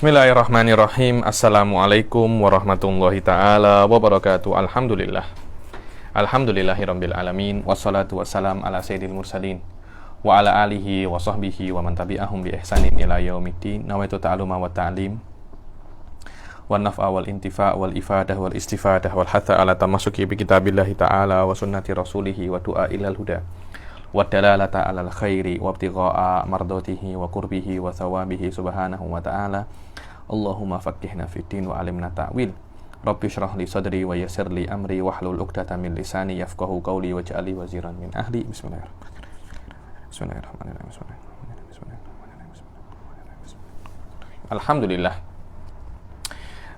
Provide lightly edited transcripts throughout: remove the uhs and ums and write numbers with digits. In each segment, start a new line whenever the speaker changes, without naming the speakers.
Bismillahirrahmanirrahim. Assalamualaikum warahmatullahi ta'ala wabarakatuh. Alhamdulillahirabbil alamin. Wassalatu wassalam ala sayyidil mursalin wa ala alihi wa sahbihi wa man tabi'ahum bi ihsanin ila yaumiddin. Nawaitu ta'aluma wa ta'lim wa naf'a wal intifa' wal ifadah wal istifadah wal hatha ala tamasuki bi kitabillahi ta'ala wa sunnati rasulihi wa du'a ilal huda wa dalalata alal khairi wa ibtigha'a mardatihi wa qurbihi wa thawabihi subhanahu wa ta'ala. Allahumma faqihna fid din wa alimna ta'wil. Rabbi shrah li sadri wa yassir li amri wahlul 'uqdatam min lisani yafqahu qawli waj'al li waziran min ahli. Bismillahirrahmanirrahim. Alhamdulillah.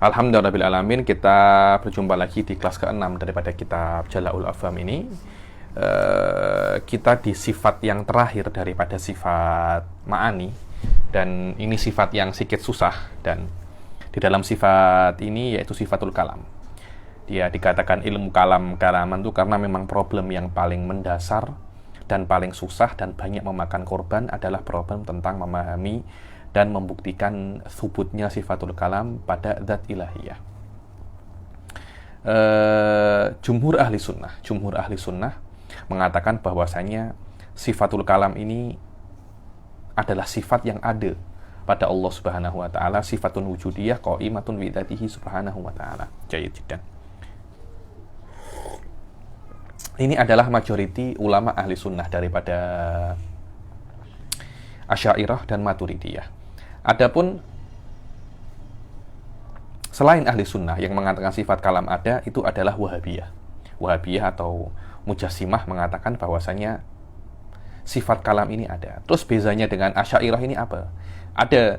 Alhamdulillahirabbil alamin. Kita berjumpa lagi di kelas ke-6 daripada kitab Jala'ul Afham ini. Kita di sifat yang terakhir daripada sifat ma'ani, dan ini sifat yang sedikit susah, dan di dalam sifat ini yaitu sifatul kalam. Dia dikatakan ilmu kalaman itu karena memang problem yang paling mendasar dan paling susah dan banyak memakan korban adalah problem tentang memahami dan membuktikan thubutnya sifatul kalam pada zat ilahiyah. Jumhur ahli sunnah mengatakan bahwasanya sifatul kalam ini adalah sifat yang ada pada Allah Subhanahu wa taala, sifatun wujudiyah qaimatun bi dzatihi subhanahu wa taala. Jayyid jiddan. Ini adalah majoriti ulama ahli sunnah daripada Asy'ariyah dan Maturidiyah. Adapun selain ahli sunnah yang mengatakan sifat kalam ada, itu adalah Wahabiyah. Wahabiyah atau Mujassimah mengatakan bahwasanya sifat kalam ini ada. Terus bezanya dengan Asy'ariyah ini apa? Ada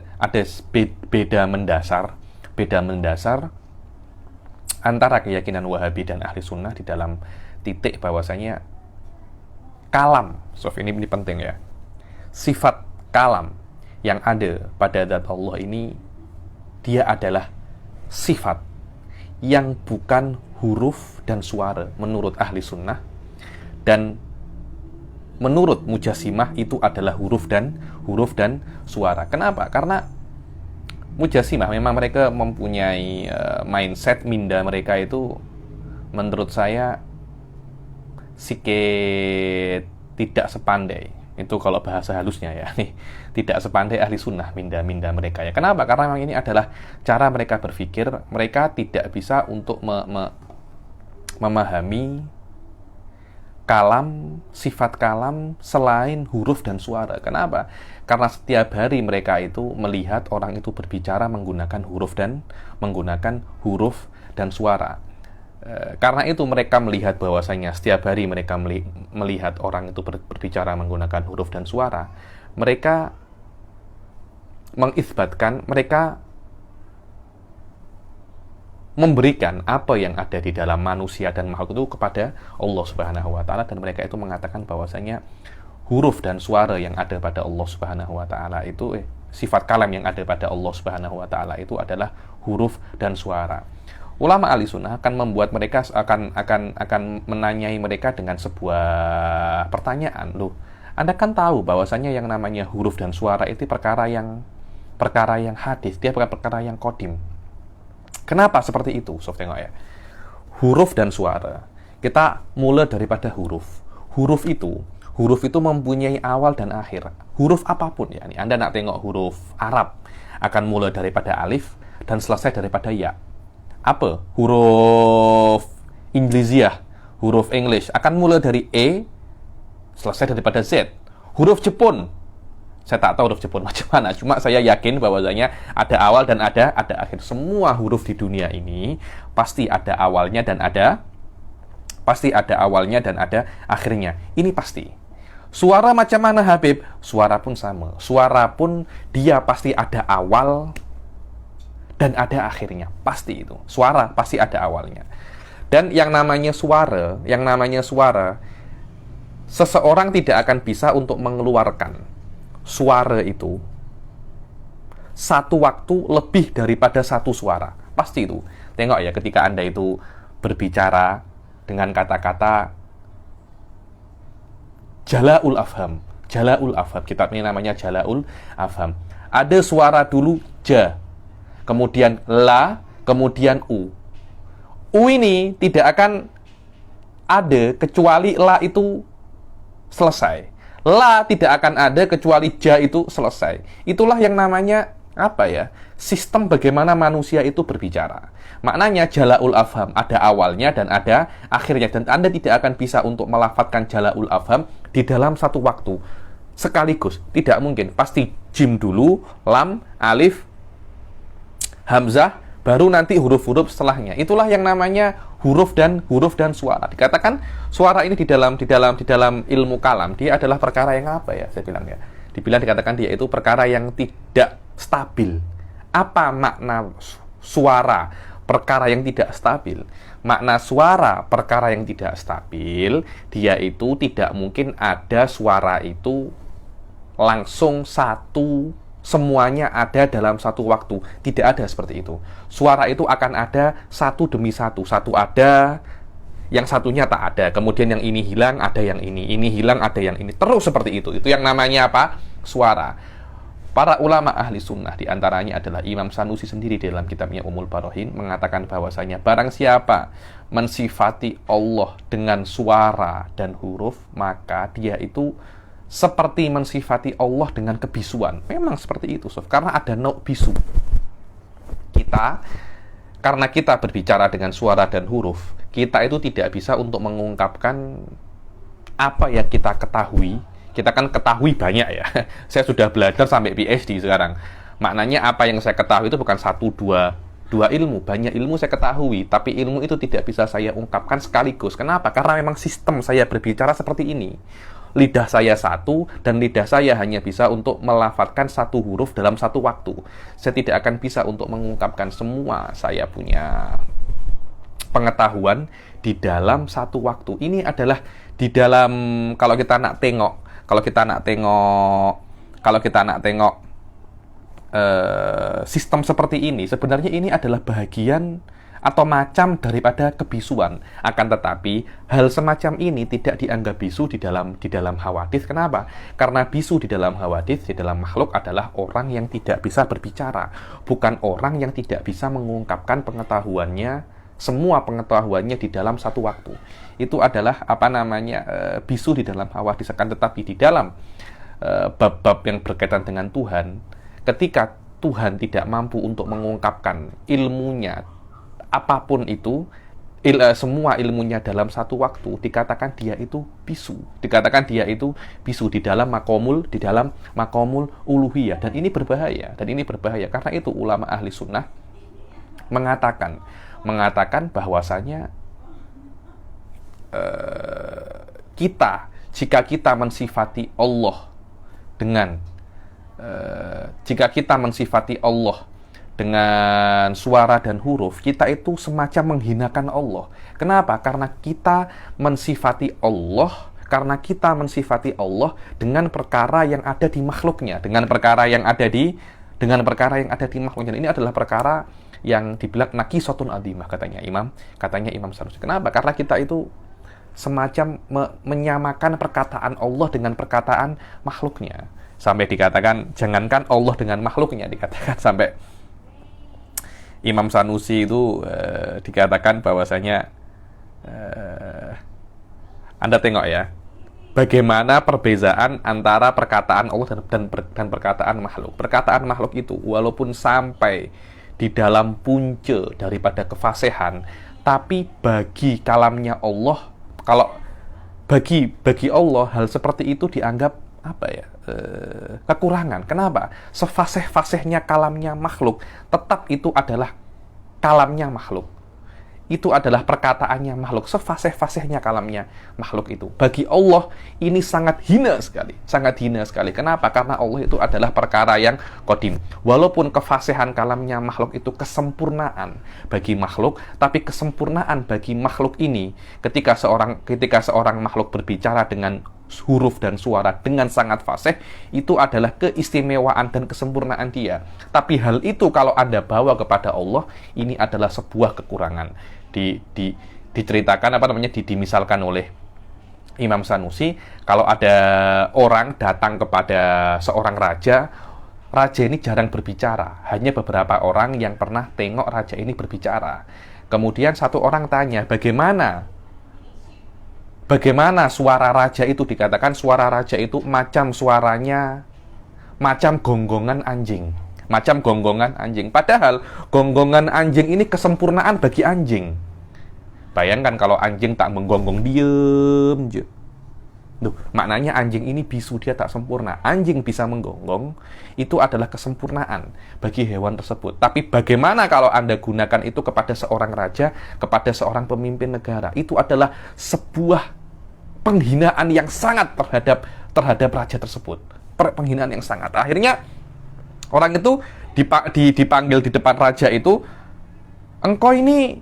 beda mendasar antara keyakinan Wahabi dan ahli sunnah di dalam titik bahwasanya kalam, ini penting ya. Sifat kalam yang ada pada zat Allah ini, dia adalah sifat yang bukan huruf dan suara menurut ahli sunnah, dan menurut Mujassimah itu adalah huruf dan suara. Kenapa? Karena Mujassimah memang mereka mempunyai mindset minda mereka itu menurut saya sedikit tidak sepandai. Itu kalau bahasa halusnya ya, nih, tidak sepandai ahli sunnah minda mereka ya. Kenapa? Karena memang ini adalah cara mereka berpikir. Mereka tidak bisa untuk memahami kalam, sifat kalam selain huruf dan suara. Kenapa? Karena setiap hari mereka itu melihat orang itu berbicara menggunakan huruf dan suara. Karena itu mereka melihat bahwasanya setiap hari mereka melihat orang itu berbicara menggunakan huruf dan suara. Mereka mengisbatkan, mereka memberikan apa yang ada di dalam manusia dan makhluk itu kepada Allah Subhanahu wa taala, dan mereka itu mengatakan bahwasanya huruf dan suara yang ada pada Allah Subhanahu wa taala itu sifat kalam yang ada pada Allah Subhanahu wa taala itu adalah huruf dan suara. Ulama ahli sunnah akan membuat mereka akan menanyai mereka dengan sebuah pertanyaan. Loh, Anda kan tahu bahwasanya yang namanya huruf dan suara itu perkara yang hadis, dia bukan perkara yang qadim. Kenapa seperti itu? Tengok ya. Huruf dan suara. Kita mulai daripada huruf. Huruf itu mempunyai awal dan akhir. Huruf apapun ya. Anda nak tengok huruf Arab akan mulai daripada alif dan selesai daripada ya. Apa? Huruf Inggrisiyah, huruf English akan mulai dari E selesai daripada Z. Huruf Jepun, saya tak tahu huruf Jepun macam mana, cuma saya yakin bahwasanya ada awal dan ada akhir. Semua huruf di dunia ini pasti ada awalnya dan ada akhirnya. Ini pasti. Suara macam mana Habib? Suara pun sama. Suara pun dia pasti ada awal dan ada akhirnya. Pasti itu. Suara pasti ada awalnya. Dan yang namanya suara, seseorang tidak akan bisa untuk mengeluarkan suara itu satu waktu lebih daripada satu suara. Pasti itu. Tengok ya, ketika Anda itu berbicara dengan kata-kata Jala'ul Afham. Kitab ini namanya Jala'ul Afham. Ada suara dulu ja. kemudian la, kemudian u. U ini tidak akan ada kecuali la itu selesai. La tidak akan ada kecuali ja itu selesai. Itulah yang namanya apa ya? Sistem bagaimana manusia itu berbicara. Maknanya jalaul afham ada awalnya dan ada akhirnya, dan Anda tidak akan bisa untuk melafadzkan jalaul afham di dalam satu waktu sekaligus. Tidak mungkin. Pasti jim dulu, lam, alif, hamzah, baru nanti huruf-huruf setelahnya. Itulah yang namanya huruf dan suara. Dikatakan suara ini di dalam ilmu kalam, dia adalah perkara yang apa ya? Saya bilang ya. Dikatakan dia itu perkara yang tidak stabil. Apa makna suara? Perkara yang tidak stabil. Makna suara perkara yang tidak stabil, dia itu tidak mungkin ada suara itu langsung satu, semuanya ada dalam satu waktu. Tidak ada seperti itu. Suara itu akan ada satu demi satu. Satu ada, yang satunya tak ada. Kemudian yang ini hilang, ada yang ini hilang, ada yang ini. Terus seperti itu. Itu yang namanya apa? Suara. Para ulama ahli sunnah, diantaranya adalah Imam Sanusi sendiri dalam kitabnya Ummul Barohin, mengatakan bahwasanya barang siapa mensifati Allah dengan suara dan huruf, maka dia itu seperti mensifati Allah dengan kebisuan. Memang seperti itu, Sof. Karena ada nauk bisu. Karena kita berbicara dengan suara dan huruf, kita itu tidak bisa untuk mengungkapkan apa yang kita ketahui. Kita kan ketahui banyak ya. Saya sudah belajar sampai PhD sekarang. Maknanya apa yang saya ketahui itu bukan satu, dua ilmu. Banyak ilmu saya ketahui, tapi ilmu itu tidak bisa saya ungkapkan sekaligus. Kenapa? Karena memang sistem saya berbicara seperti ini. Lidah saya satu, dan lidah saya hanya bisa untuk melafadzkan satu huruf dalam satu waktu. Saya tidak akan bisa untuk mengungkapkan semua saya punya pengetahuan di dalam satu waktu. Ini adalah di dalam, kalau kita nak tengok sistem seperti ini, sebenarnya ini adalah bagian atau macam daripada kebisuan. Akan tetapi hal semacam ini tidak dianggap bisu di dalam hawadits. Kenapa? Karena bisu di dalam hawadits, di dalam makhluk adalah orang yang tidak bisa berbicara, bukan orang yang tidak bisa mengungkapkan pengetahuannya, semua pengetahuannya di dalam satu waktu. Itu adalah bisu di dalam hawadits. Akan tetapi di dalam bab-bab yang berkaitan dengan Tuhan, ketika Tuhan tidak mampu untuk mengungkapkan ilmunya apapun itu, semua ilmunya dalam satu waktu, dikatakan dia itu bisu. Dikatakan dia itu bisu di dalam makomul uluhiyah. Dan ini berbahaya. Karena itu ulama ahli sunnah mengatakan bahwasanya jika kita mensifati Allah dengan suara dan huruf, kita itu semacam menghinakan Allah. Kenapa? Karena kita mensifati Allah dengan perkara yang ada di makhluknya, dengan perkara yang ada di makhluknya. Ini adalah perkara yang dibilang nakisatun adimah, katanya Imam Sanusi. Kenapa? Karena kita itu semacam menyamakan perkataan Allah dengan perkataan makhluknya. Sampai dikatakan, jangankan Allah dengan makhluknya, dikatakan sampai Imam Sanusi itu dikatakan bahwasanya Anda tengok ya, bagaimana perbezaan antara perkataan Allah dan perkataan makhluk. Perkataan makhluk itu walaupun sampai di dalam punca daripada kefasihan, tapi bagi kalamnya Allah, kalau bagi Allah hal seperti itu dianggap kekurangan. Kenapa? Sefasih-fasihnya kalamnya makhluk, tetap itu adalah kalamnya makhluk. Itu adalah perkataannya makhluk. Sefasih-fasihnya kalamnya makhluk itu. Bagi Allah ini sangat hina sekali. Kenapa? Karena Allah itu adalah perkara yang qadim. Walaupun kefasihan kalamnya makhluk itu kesempurnaan bagi makhluk, tapi kesempurnaan bagi makhluk ini ketika seorang makhluk berbicara dengan huruf dan suara dengan sangat fasih, itu adalah keistimewaan dan kesempurnaan dia. Tapi hal itu kalau Anda bawa kepada Allah, ini adalah sebuah kekurangan. Diceritakan dimisalkan oleh Imam Sanusi, kalau ada orang datang kepada seorang raja, raja ini jarang berbicara. Hanya beberapa orang yang pernah tengok raja ini berbicara. Kemudian satu orang tanya, bagaimana suara raja itu? Dikatakan suara raja itu macam suaranya, macam gonggongan anjing. Macam gonggongan anjing. Padahal gonggongan anjing ini kesempurnaan bagi anjing. Bayangkan kalau anjing tak menggonggong, diem aja. Duh, maknanya anjing ini bisu, dia tak sempurna. Anjing bisa menggonggong, itu adalah kesempurnaan bagi hewan tersebut. Tapi bagaimana kalau Anda gunakan itu kepada seorang raja, kepada seorang pemimpin negara? Itu adalah sebuah penghinaan yang sangat terhadap raja tersebut. Penghinaan yang sangat. Akhirnya orang itu dipanggil di depan raja itu, engkau ini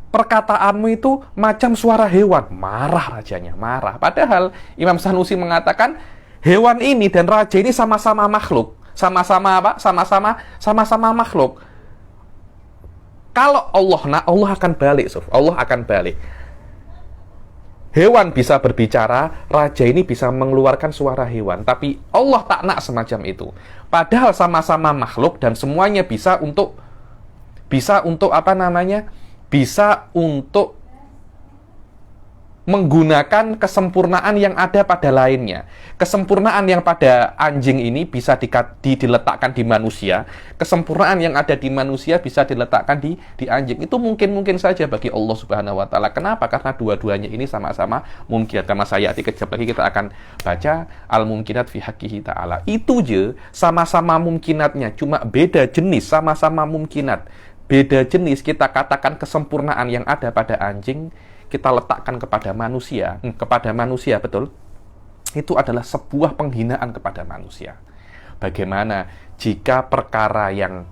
perkataanmu itu macam suara hewan. Marah rajanya, marah. Padahal Imam Sanusi mengatakan hewan ini dan raja ini sama-sama makhluk. Sama-sama apa? Sama-sama makhluk. Kalau Allah akan balik, Allah akan balik. Hewan bisa berbicara, raja ini bisa mengeluarkan suara hewan. Tapi Allah tak nak semacam itu. Padahal sama-sama makhluk dan semuanya bisa untuk menggunakan kesempurnaan yang ada pada lainnya. Kesempurnaan yang pada anjing ini bisa diletakkan di manusia. Kesempurnaan yang ada di manusia bisa diletakkan di anjing. Itu mungkin saja bagi Allah Subhanahu wa Ta'ala. Kenapa? Karena dua-duanya ini sama-sama mungkin. Karena saya kejap lagi kita akan baca al-mumkinat fi haqqihi ta'ala. Itu je, sama-sama mumkinatnya, cuma beda jenis, sama-sama mumkinat. Beda jenis, kita katakan kesempurnaan yang ada pada anjing kita letakkan kepada manusia, betul? Itu adalah sebuah penghinaan kepada manusia. Bagaimana jika perkara yang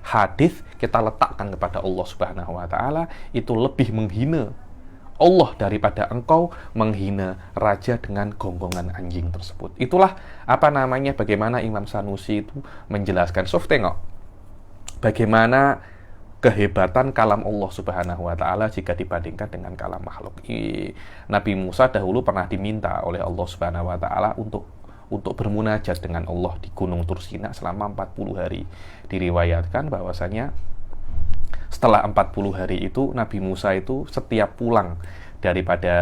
hadis kita letakkan kepada Allah Subhanahu wa Ta'ala, itu lebih menghina Allah daripada engkau menghina raja dengan gonggongan anjing tersebut. Itulah bagaimana Imam Sanusi itu menjelaskan. Tengok bagaimana kehebatan kalam Allah Subhanahu wa Ta'ala jika dibandingkan dengan kalam makhluk. Nabi Musa dahulu pernah diminta oleh Allah Subhanahu wa Ta'ala untuk bermunajat dengan Allah di Gunung Tursina selama 40 hari. Diriwayatkan bahwasanya setelah 40 hari itu Nabi Musa itu setiap pulang daripada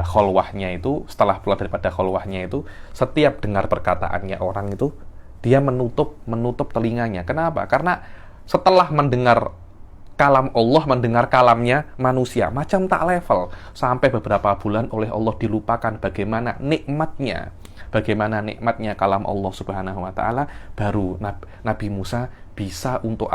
kholwahnya itu, setiap dengar perkataannya orang itu, dia menutup telinganya. Kenapa? Karena setelah mendengar kalam Allah, mendengar kalamnya manusia, macam tak level. Sampai beberapa bulan oleh Allah dilupakan bagaimana nikmatnya kalam Allah Subhanahu wa Ta'ala. Baru Nabi Musa bisa untuk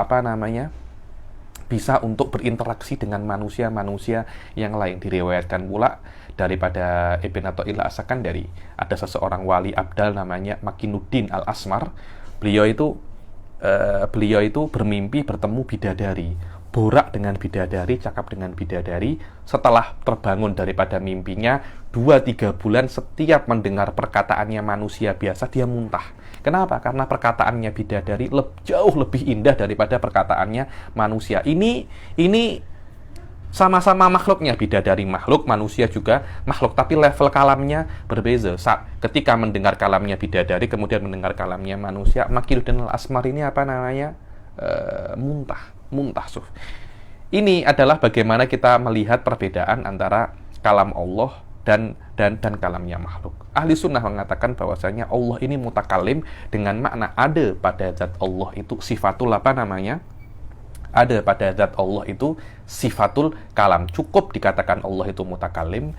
berinteraksi dengan manusia-manusia yang lain. Diriwayatkan pula daripada Ibn Athaillah As-Sakandari, ada seseorang wali abdal namanya Makinuddin Al-Asmar. Beliau itu bermimpi bertemu bidadari, borak dengan bidadari, cakap dengan bidadari. Setelah terbangun daripada mimpinya 2-3 bulan, setiap mendengar perkataannya manusia biasa, dia muntah. Kenapa? Karena perkataannya bidadari jauh lebih indah daripada perkataannya manusia. Ini sama-sama makhluknya, bidadari makhluk, manusia juga makhluk, tapi level kalamnya berbeza. Ketika mendengar kalamnya bidadari, kemudian mendengar kalamnya manusia, Makinuddin Al-Asmar ini muntah. Ini adalah bagaimana kita melihat perbedaan antara kalam Allah dan kalamnya makhluk. Ahli sunnah mengatakan bahwasanya Allah ini mutakalim dengan makna ada pada zat Allah itu sifatul ada pada zat Allah itu sifatul kalam. Cukup dikatakan Allah itu mutakalim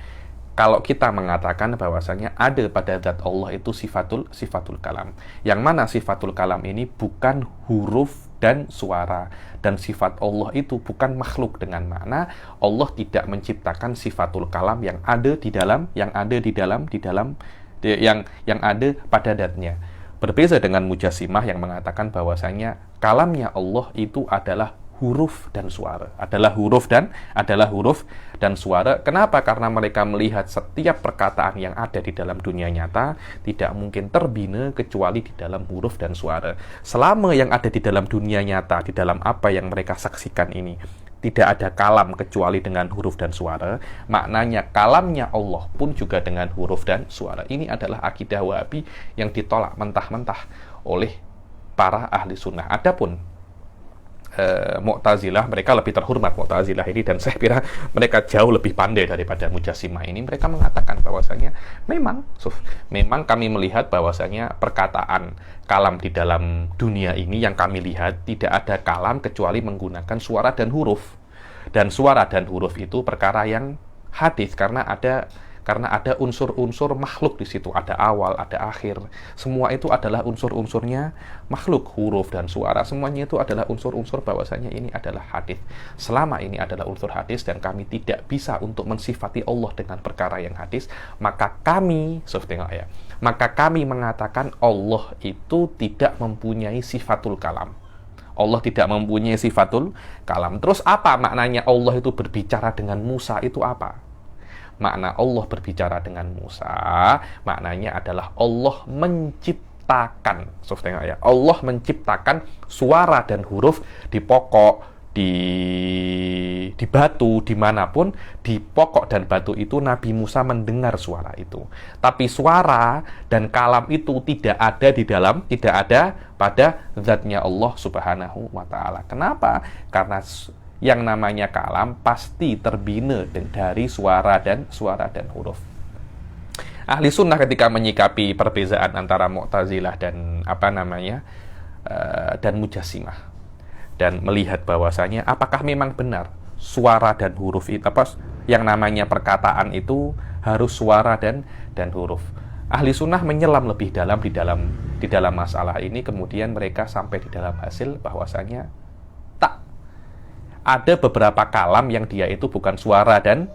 kalau kita mengatakan bahwasanya ada pada zat Allah itu sifatul kalam. Yang mana sifatul kalam ini bukan huruf dan suara, dan sifat Allah itu bukan makhluk, dengan makna Allah tidak menciptakan sifatul kalam yang ada pada zatnya. Berbeza dengan Mujassimah yang mengatakan bahwasanya kalamnya Allah itu adalah huruf dan suara, adalah huruf dan suara. Kenapa? Karena mereka melihat setiap perkataan yang ada di dalam dunia nyata tidak mungkin terbina kecuali di dalam huruf dan suara. Selama yang ada di dalam dunia nyata, di dalam apa yang mereka saksikan ini tidak ada kalam kecuali dengan huruf dan suara, maknanya kalamnya Allah pun juga dengan huruf dan suara. Ini adalah akidah Wahabi yang ditolak mentah-mentah oleh para ahli sunnah. Adapun Mu'tazilah, mereka lebih terhormat Mu'tazilah ini, dan saya kira mereka jauh lebih pandai daripada Mujassimah ini. Mereka mengatakan bahwasanya memang kami melihat bahwasanya perkataan kalam di dalam dunia ini yang kami lihat tidak ada kalam kecuali menggunakan suara dan huruf. Dan suara dan huruf itu perkara yang hadis karena ada unsur-unsur makhluk di situ, ada awal, ada akhir. Semua itu adalah unsur-unsurnya makhluk, huruf dan suara, semuanya itu adalah unsur-unsur bahwasanya ini adalah hadis. Selama ini adalah unsur hadis dan kami tidak bisa untuk mensifati Allah dengan perkara yang hadis, maka kami, maka kami mengatakan Allah itu tidak mempunyai sifatul kalam. Allah tidak mempunyai sifatul kalam. Terus apa maknanya Allah itu berbicara dengan Musa itu apa? Makna Allah berbicara dengan Musa, maknanya adalah Allah menciptakan, Allah menciptakan suara dan huruf di pokok, di batu, dimanapun, di pokok dan batu itu Nabi Musa mendengar suara itu. Tapi suara dan kalam itu tidak ada pada zatnya Allah Subhanahu wa Ta'ala. Kenapa? Karena yang namanya kalam pasti terbina dari suara dan huruf. Ahli sunnah ketika menyikapi perbezaan antara Mu'tazilah dan dan Mujassimah, dan melihat bahwasanya apakah memang benar suara dan huruf itu, yang namanya perkataan itu harus suara dan huruf. Ahli sunnah menyelam lebih dalam di dalam masalah ini, kemudian mereka sampai di dalam hasil bahwasanya ada beberapa kalam yang dia itu bukan suara dan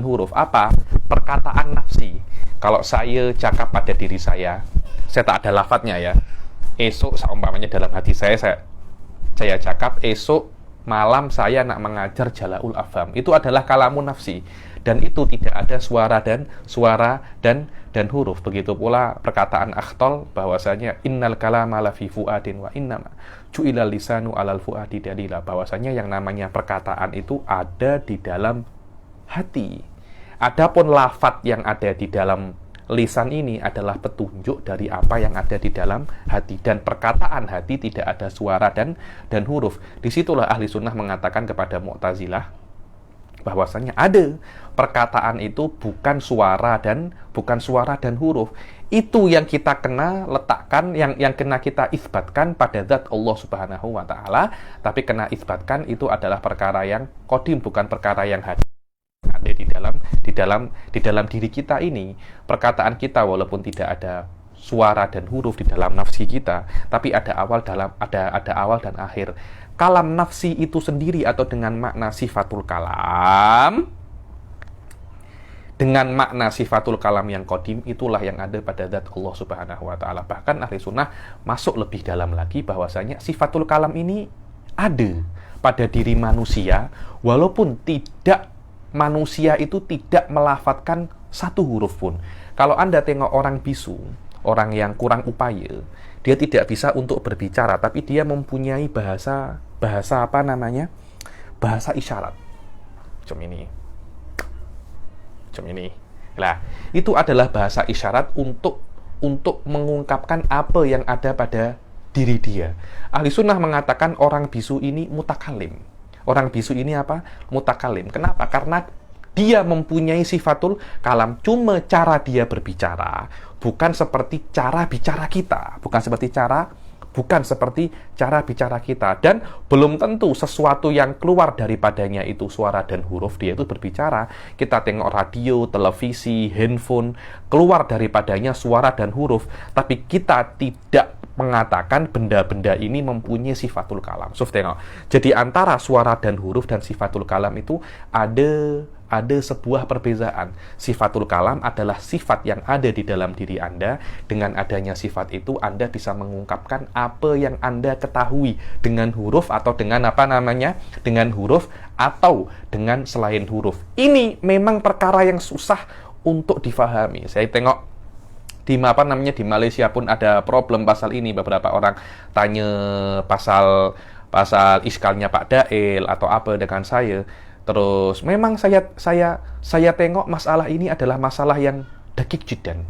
huruf. Apa? Perkataan nafsi. Kalau saya cakap pada diri saya tak ada lafadznya ya. Esok seumpamanya dalam hati saya cakap, esok malam saya nak mengajar Jala'ul Afham. Itu adalah kalamun nafsi, dan itu tidak ada suara dan huruf. Begitu pula perkataan Akhtol bahwasanya innal kalama la fi fuadin wa innama ju'ilal lisanu alal fuadi dalila, bahwasanya yang namanya perkataan itu ada di dalam hati. Adapun lafadz yang ada di dalam lisan ini adalah petunjuk dari apa yang ada di dalam hati, dan perkataan hati tidak ada suara dan huruf. Disitulah ahli sunnah mengatakan kepada Mu'tazilah bahwasanya ada perkataan itu bukan suara dan huruf. Itu yang kita kena letakkan, yang kena kita isbatkan pada zat Allah Subhanahu wa Ta'ala, tapi kena isbatkan itu adalah perkara yang qadim, bukan perkara yang hadis. Ada di dalam diri kita ini. Perkataan kita walaupun tidak ada suara dan huruf di dalam nafsi kita, tapi ada awal dan akhir. Kalam nafsi itu sendiri atau dengan makna sifatul kalam, dengan makna sifatul kalam yang qadim, itulah yang ada pada zat Allah Subhanahu wa Ta'ala. Bahkan ahli sunnah masuk lebih dalam lagi bahwasanya sifatul kalam ini ada pada diri manusia, walaupun manusia itu tidak melafadzkan satu huruf pun. Kalau Anda tengok orang bisu, orang yang kurang upaya, dia tidak bisa untuk berbicara, tapi dia mempunyai bahasa isyarat. Macam ini. Nah, itu adalah bahasa isyarat untuk mengungkapkan apa yang ada pada diri dia. Ahli sunnah mengatakan orang bisu ini mutakalim. Orang bisu ini apa? Mutakalim. Kenapa? Karena dia mempunyai sifatul kalam, cuma cara dia berbicara bukan seperti cara bicara kita, bukan seperti cara bicara kita, dan belum tentu sesuatu yang keluar daripadanya itu suara dan huruf dia itu berbicara. Kita tengok radio, televisi, handphone, keluar daripadanya suara dan huruf, tapi kita tidak mengatakan benda-benda ini mempunyai sifatul kalam. Tengok. Jadi antara suara dan huruf dan sifatul kalam itu ada sebuah perbedaan. Sifatul kalam adalah sifat yang ada di dalam diri Anda. Dengan adanya sifat itu, Anda bisa mengungkapkan apa yang Anda ketahui dengan huruf atau dengan dengan huruf atau dengan selain huruf. Ini memang perkara yang susah untuk difahami. Saya tengok di Malaysia pun ada problem pasal ini. Beberapa orang tanya pasal pasal iskalnya Pak Dail atau apa dengan saya. Terus memang saya tengok masalah ini adalah masalah yang dakik jiddan,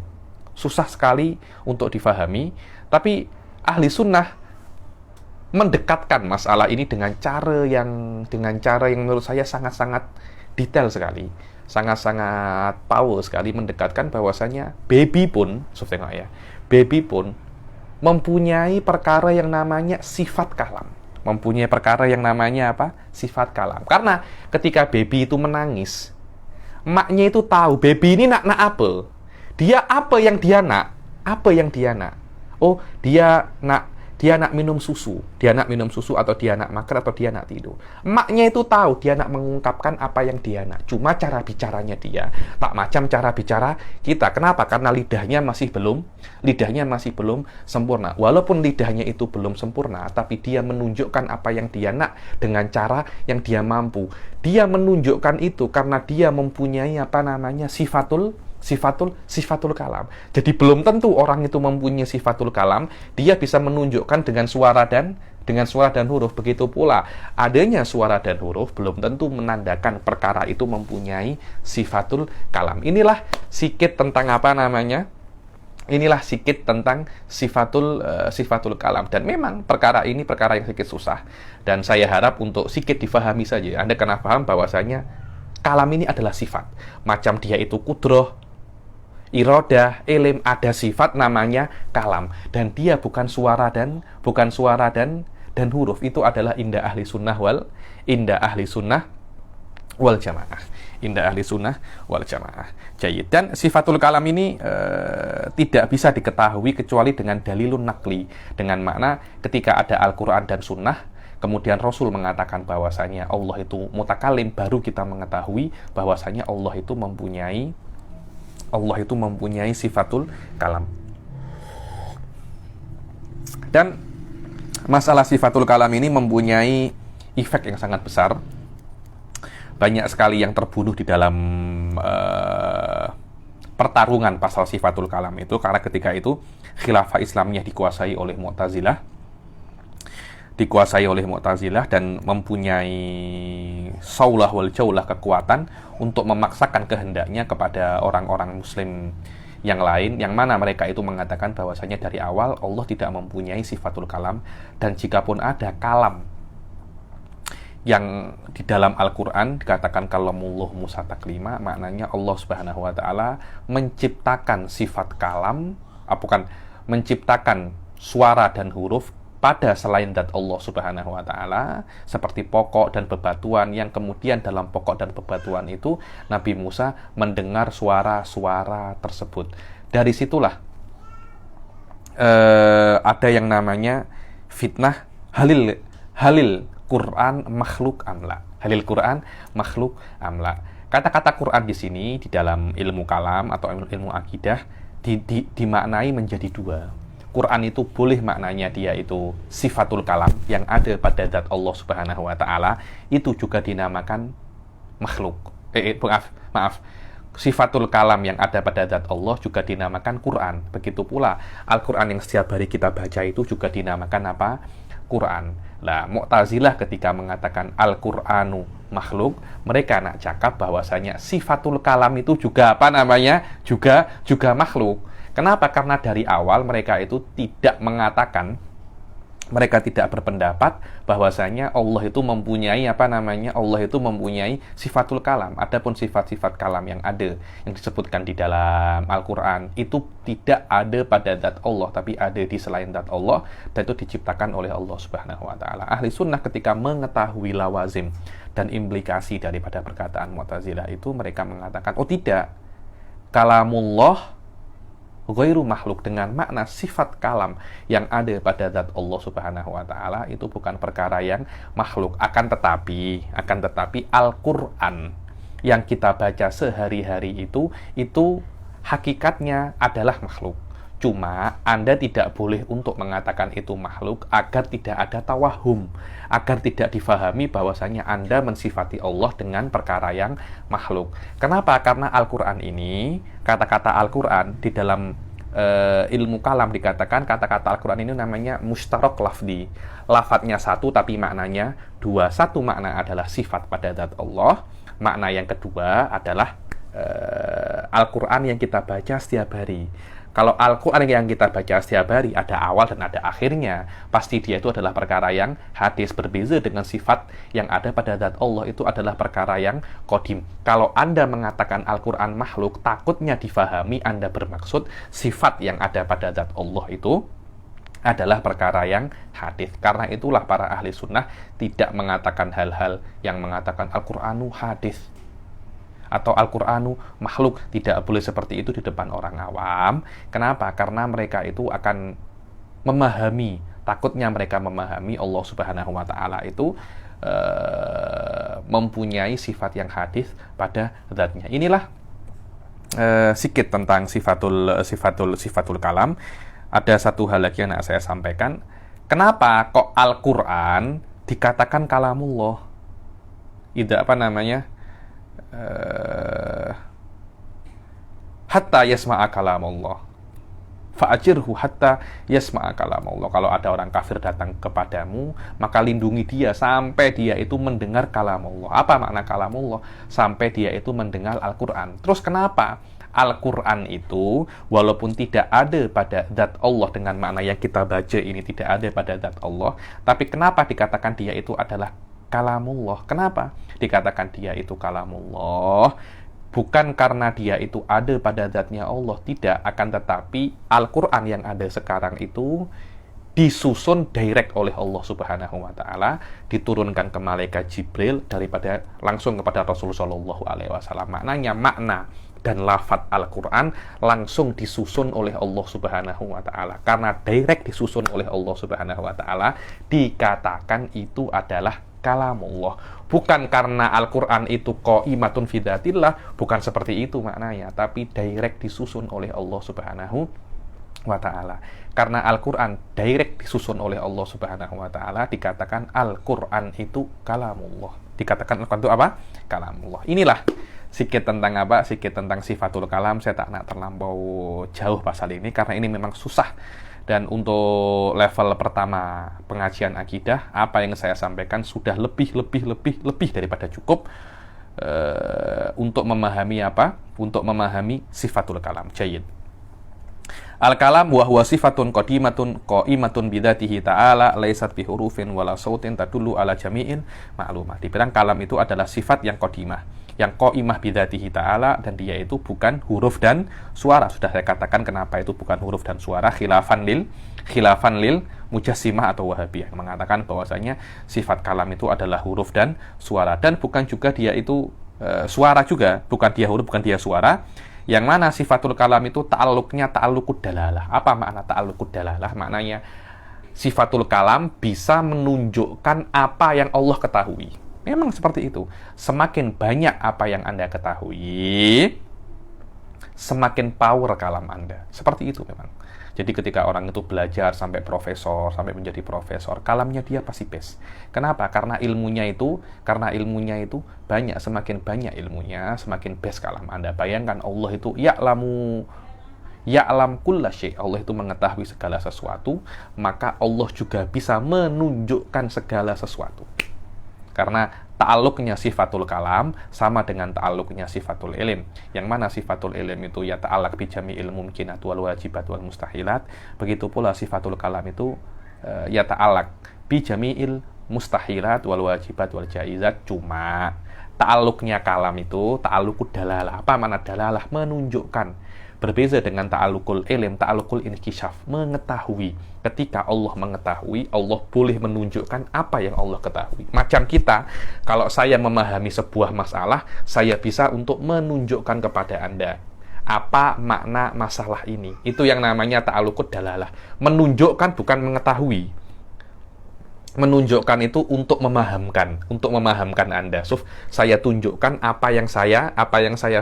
susah sekali untuk difahami, tapi ahli sunnah mendekatkan masalah ini dengan cara yang menurut saya sangat-sangat detail sekali, sangat-sangat power sekali, mendekatkan bahwasanya baby pun, tengok ya, baby pun mempunyai perkara yang namanya sifat kalam. Mempunyai perkara yang namanya apa? Sifat kalam. Karena ketika baby itu menangis, maknya itu tahu baby ini nak apa. Dia apa yang dia nak? Apa yang dia nak? Oh, dia nak minum susu. Dia nak minum susu atau dia nak makan atau dia nak tidur. Maknya itu tahu dia nak mengungkapkan apa yang dia nak. Cuma cara bicaranya dia tak macam cara bicara kita. Kenapa? Karena lidahnya masih belum sempurna. Walaupun lidahnya itu belum sempurna, tapi dia menunjukkan apa yang dia nak dengan cara yang dia mampu. Dia menunjukkan itu karena dia mempunyai sifatul kalam. Jadi belum tentu orang itu mempunyai sifatul kalam, dia bisa menunjukkan dengan suara dan huruf. Begitu pula adanya suara dan huruf belum tentu menandakan perkara itu mempunyai sifatul kalam. Inilah sikit tentang sifatul kalam. Dan memang perkara ini perkara yang sedikit susah, dan saya harap untuk sedikit difahami saja. Anda kena paham bahwasanya kalam ini adalah sifat. Macam dia itu kudroh, irodah, ilim, ada sifat namanya kalam, dan dia bukan suara dan huruf. Itu adalah indah ahli sunnah wal jamaah. Jayid. Dan sifatul kalam ini tidak bisa diketahui kecuali dengan dalilun nakli, dengan makna ketika ada Al-Quran dan sunnah, kemudian Rasul mengatakan bahwasanya Allah itu mutakalim, baru kita mengetahui bahwasanya Allah itu mempunyai sifatul kalam. Dan masalah sifatul kalam ini mempunyai efek yang sangat besar. Banyak sekali yang terbunuh di dalam pertarungan pasal sifatul kalam itu, karena ketika itu khilafah Islamiyah dikuasai oleh Mu'tazilah dan mempunyai saulah wal jaulah, kekuatan untuk memaksakan kehendaknya kepada orang-orang muslim yang lain, yang mana mereka itu mengatakan bahwasanya dari awal Allah tidak mempunyai sifatul kalam, dan jikapun ada kalam yang di dalam Al-Quran dikatakan kalamullah Musa taklima, maknanya Allah Subhanahu wa taala menciptakan sifat kalam, menciptakan suara dan huruf pada selain zat Allah Subhanahu wa taala, seperti pokok dan bebatuan, yang kemudian dalam pokok dan bebatuan itu Nabi Musa mendengar suara-suara tersebut. Dari situlah ada yang namanya fitnah halil Quran makhluk amla. Kata-kata Quran di sini di dalam ilmu kalam atau ilmu akidah dimaknai menjadi dua. Quran itu boleh maknanya dia itu sifatul kalam yang ada pada zat Allah Subhanahu wa taala, itu juga dinamakan makhluk. Maaf. Sifatul kalam yang ada pada zat Allah juga dinamakan Quran. Begitu pula Al-Quran yang setiap hari kita baca itu juga dinamakan apa? Quran. Nah, Mu'tazilah ketika mengatakan Al-Qur'anu makhluk, mereka nak cakap bahwasanya sifatul kalam itu juga juga makhluk. Kenapa? Karena dari awal mereka itu tidak berpendapat bahwasanya Allah itu mempunyai sifatul kalam. Adapun sifat-sifat kalam yang ada, yang disebutkan di dalam Al-Quran, itu tidak ada pada zat Allah, tapi ada di selain zat Allah, dan itu diciptakan oleh Allah Subhanahu wa taala. Ahli sunnah ketika mengetahui lawazim dan implikasi daripada perkataan Mu'tazilah itu, mereka mengatakan, oh tidak, kalamullah ghairu makhluk, dengan makna sifat kalam yang ada pada zat Allah Subhanahu wa taala itu bukan perkara yang makhluk. Akan tetapi Al-Qur'an yang kita baca sehari-hari itu hakikatnya adalah makhluk. Cuma Anda tidak boleh untuk mengatakan itu makhluk agar tidak ada tawahum, agar tidak difahami bahwasanya Anda mensifati Allah dengan perkara yang makhluk. Kenapa? Karena Al-Quran ini, kata-kata Al-Quran di dalam ilmu kalam dikatakan kata-kata Al-Quran ini namanya mustarok lafdi. Lafadznya satu tapi maknanya dua. Satu makna adalah sifat pada zat Allah. Makna yang kedua adalah Al-Quran yang kita baca setiap hari. Kalau Al-Quran yang kita baca setiap hari ada awal dan ada akhirnya, pasti dia itu adalah perkara yang hadis. Berbeza dengan sifat yang ada pada zat Allah, itu adalah perkara yang qadim. Kalau Anda mengatakan Al-Quran makhluk, takutnya difahami Anda bermaksud sifat yang ada pada zat Allah itu adalah perkara yang hadis. Karena itulah para ahli sunnah tidak mengatakan hal-hal yang mengatakan Al-Quranu hadis atau Al-Quranu makhluk. Tidak boleh seperti itu di depan orang awam. Kenapa? Karena mereka itu akan memahami, takutnya mereka memahami Allah Subhanahu wa taala itu mempunyai sifat yang hadis pada zatnya. Inilah sedikit tentang sifatul kalam. Ada satu hal lagi yang saya sampaikan. Kenapa kok Al-Qur'an dikatakan kalamullah? Tidak hatta yasma'a kalamullah. Fa'ajirhu hatta yasma'a kalamullah. Kalau ada orang kafir datang kepadamu, maka lindungi dia sampai dia itu mendengar kalamullah. Apa makna kalamullah? Sampai dia itu mendengar Al-Qur'an. Terus kenapa Al-Qur'an itu walaupun tidak ada pada zat Allah dengan makna yang kita baca ini, tidak ada pada zat Allah, tapi kenapa dikatakan dia itu adalah kalamullah? Kenapa dikatakan dia itu kalamullah? Bukan karena dia itu ada pada zatnya Allah, tidak. Akan tetapi Al-Quran yang ada sekarang itu disusun direct oleh Allah Subhanahu wa taala, diturunkan ke malaikat Jibril daripada langsung kepada Rasulullah Shallallahu alaihi wasallam. Maknanya makna dan lafadz Al-Quran langsung disusun oleh Allah Subhanahu wa taala. Karena direct disusun oleh Allah Subhanahu wa taala, dikatakan itu adalah kalamullah. Bukan karena Al-Quran itu qaimatun fi dzatillah, bukan seperti itu maknanya, tapi direct disusun oleh Allah Subhanahu wa ta'ala. Karena Al-Quran direct disusun oleh Allah Subhanahu wa ta'ala, dikatakan Al-Quran itu kalamullah. Dikatakan Al-Quran itu apa? Kalamullah. Inilah sedikit tentang sifatul kalam. Saya tak nak terlampau jauh pasal ini karena ini memang susah. Dan untuk level pertama pengajian akidah, apa yang saya sampaikan sudah lebih daripada cukup untuk memahami apa? Untuk memahami sifatul kalam. Jayyid. Al-kalam wa huwa sifatun qaimatun bidzatihi ta'ala laysat bi hurufin wala sautin tadullu ala jami'in ma'lumah. Dibilang kalam itu adalah sifat yang qadimah, yang qaimah bidzatihi ta'ala, dan dia itu bukan huruf dan suara. Sudah saya katakan kenapa itu bukan huruf dan suara, khilafan lil mujassimah atau wahabiyah yang mengatakan bahwasanya sifat kalam itu adalah huruf dan suara, dan bukan juga dia itu suara juga, bukan dia huruf, bukan dia suara. Yang mana sifatul kalam itu ta'alluqnya ta'alluqud dalalah. Apa makna ta'alluqud dalalah? Maknanya sifatul kalam bisa menunjukkan apa yang Allah ketahui. Memang seperti itu. Semakin banyak apa yang Anda ketahui, semakin power kalam Anda. Seperti itu memang. Jadi ketika orang itu belajar sampai profesor, sampai menjadi profesor, kalamnya dia pasti best. Kenapa? Karena ilmunya itu banyak. Semakin banyak ilmunya, semakin best kalam Anda. Bayangkan Allah itu ya'lam kulla syai'. Allah itu mengetahui segala sesuatu, maka Allah juga bisa menunjukkan segala sesuatu. Karena ta'alluqnya sifatul kalam sama dengan ta'alluqnya sifatul ilm. Yang mana sifatul ilm itu ya ta'allaq bi jami'il mumkinat wal wajibat wal mustahilat. Begitu pula sifatul kalam itu ya ta'allaq bi jami'il mustahilat wal wajibat wal jaizat. Cuma ta'alluqnya kalam itu ta'alluqud dalalah. Apa makna dalalah? Menunjukkan. Berbeza dengan ta'alluqul ilm, ta'alluqul inkisyaf, mengetahui. Ketika Allah mengetahui, Allah boleh menunjukkan apa yang Allah ketahui. Macam kita, kalau saya memahami sebuah masalah, saya bisa untuk menunjukkan kepada Anda apa makna masalah ini. Itu yang namanya ta'alluqud dalalah. Menunjukkan bukan mengetahui. Menunjukkan itu untuk memahamkan Anda. Saya tunjukkan apa yang saya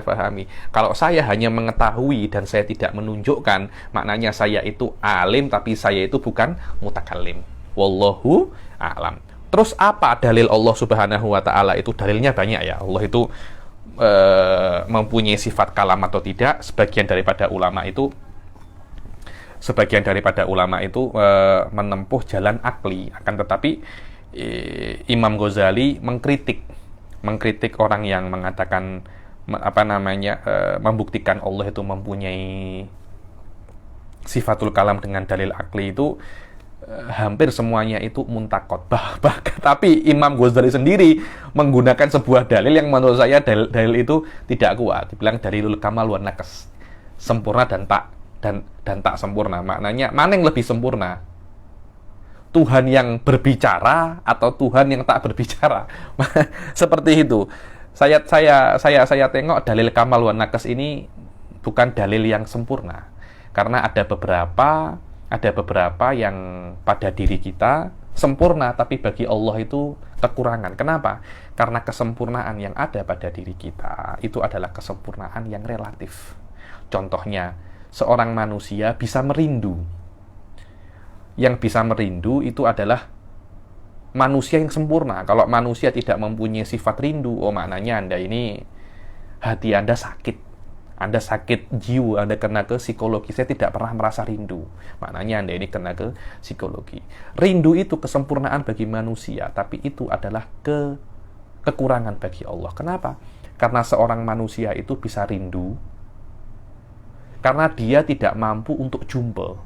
pahami. Kalau saya hanya mengetahui dan saya tidak menunjukkan, maknanya saya itu alim tapi saya itu bukan mutakallim. Wallahu a'lam. Terus apa dalil Allah Subhanahu wa taala itu? Dalilnya banyak ya. Allah itu mempunyai sifat kalam atau tidak. Sebagian daripada ulama itu sebagian daripada ulama itu menempuh jalan akli, akan tetapi Imam Ghazali mengkritik orang yang mengatakan membuktikan Allah itu mempunyai sifatul kalam dengan dalil akli itu hampir semuanya itu muntakot. Tapi Imam Ghazali sendiri menggunakan sebuah dalil yang menurut saya dalil itu tidak kuat. Dibilang dalilul kamal wan naqs, sempurna dan tak sempurna. Maknanya mana yang lebih sempurna? Tuhan yang berbicara atau Tuhan yang tak berbicara? Seperti itu. Saya tengok dalil kamal wan naqs ini bukan dalil yang sempurna. Karena ada beberapa yang pada diri kita sempurna, tapi bagi Allah itu kekurangan. Kenapa? Karena kesempurnaan yang ada pada diri kita itu adalah kesempurnaan yang relatif. Contohnya, seorang manusia bisa merindu. Yang bisa merindu itu adalah manusia yang sempurna. Kalau manusia tidak mempunyai sifat rindu, maknanya hati Anda sakit. Anda sakit jiwa, Anda kena ke psikologi. Saya tidak pernah merasa rindu. Maknanya Anda ini kena ke psikologi. Rindu itu kesempurnaan bagi manusia, tapi itu adalah kekurangan bagi Allah. Kenapa? Karena seorang manusia itu bisa rindu karena dia tidak mampu untuk jumpa.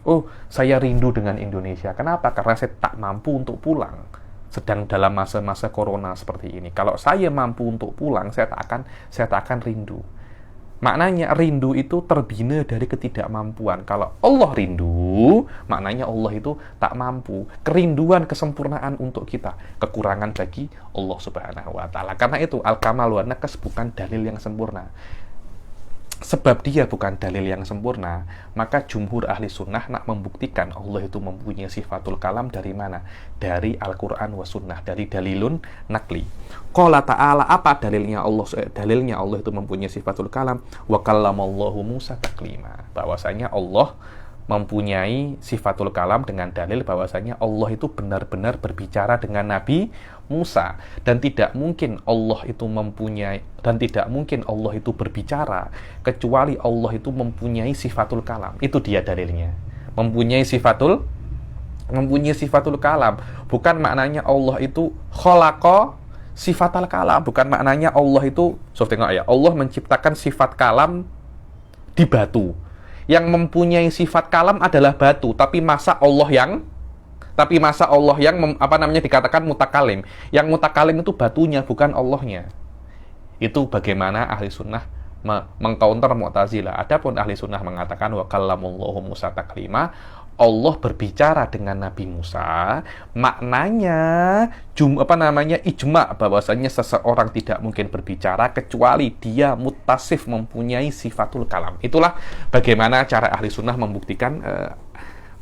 Oh, saya rindu dengan Indonesia. Kenapa? Karena saya tak mampu untuk pulang. Sedang dalam masa-masa corona seperti ini. Kalau saya mampu untuk pulang, saya tak akan rindu. Maknanya rindu itu terbina dari ketidakmampuan. Kalau Allah rindu, maknanya Allah itu tak mampu. Kerinduan kesempurnaan untuk kita, kekurangan bagi Allah Subhanahu wa taala. Karena itu al-kamal wan naqs bukan dalil yang sempurna. Sebab dia bukan dalil yang sempurna, maka jumhur ahli sunnah nak membuktikan Allah itu mempunyai sifatul kalam dari mana? Dari Al-Quran wa sunnah, dari dalilun nakli. Qala ta'ala, apa dalilnya Allah? Dalilnya Allah itu mempunyai sifatul kalam. Wa kallamallahu Musa taklima. Bahwasanya Allah mempunyai sifatul kalam dengan dalil bahwasanya Allah itu benar-benar berbicara dengan Nabi Musa, dan tidak mungkin Allah itu berbicara kecuali Allah itu mempunyai sifatul kalam. Itu dia dalilnya. Mempunyai sifatul kalam. Bukan maknanya Allah itu khalaqa sifatul kalam, bukan maknanya Allah itu tengok ya, Allah menciptakan sifat kalam di batu. Yang mempunyai sifat kalam adalah batu, tapi masa Allah yang dikatakan mutakalim. Yang mutakalim itu batunya, bukan Allahnya. Itu bagaimana ahli sunnah mengcounter Mu'tazilah. Adapun ahli sunnah mengatakan wa kallamallahu Musa taklima, Allah berbicara dengan Nabi Musa, maknanya ijma bahwasanya seseorang tidak mungkin berbicara kecuali dia muttasif mempunyai sifatul kalam. Itulah bagaimana cara ahli sunnah membuktikan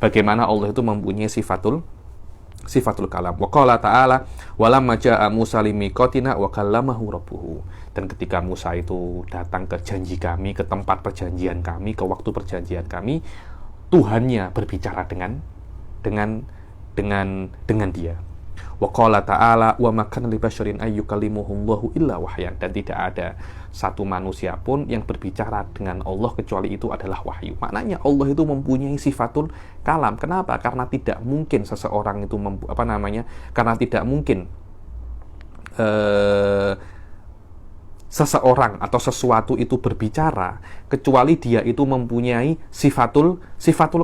bagaimana Allah itu mempunyai sifatul kalam. Wa qala ta'ala walamma ja'a Musa limiqatina wa kallamahu rabbuhu. Dan ketika Musa itu datang ke janji kami, ke tempat perjanjian kami, ke waktu perjanjian kami, Tuhannya berbicara dengan dia. Wa qala ta'ala wa ma kana li basyarin ayyukallimuhullahu illa wahyan. Dan tidak ada satu manusia pun yang berbicara dengan Allah kecuali itu adalah wahyu. Maknanya Allah itu mempunyai sifatul kalam. Kenapa? Karena tidak mungkin seseorang itu karena tidak mungkin seseorang atau sesuatu itu berbicara kecuali dia itu mempunyai sifatul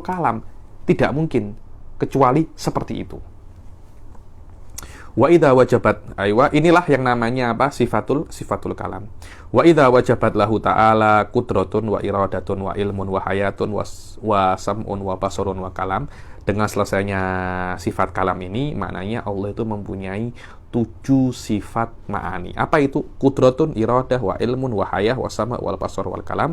kalam. Tidak mungkin kecuali seperti itu. Wa idza wajabat inilah yang namanya sifatul kalam. Wa idza wajabat lahu ta'ala qudratun wa iradatun wa ilmun wa hayatun wa sam'un wa basarun wa kalam. Dengan selesainya sifat kalam ini, maknanya Allah itu mempunyai 7 sifat ma'ani. Apa itu? Qudratun, iradah, wa ilmun, wa hayah, wa sama' wal basar wal kalam.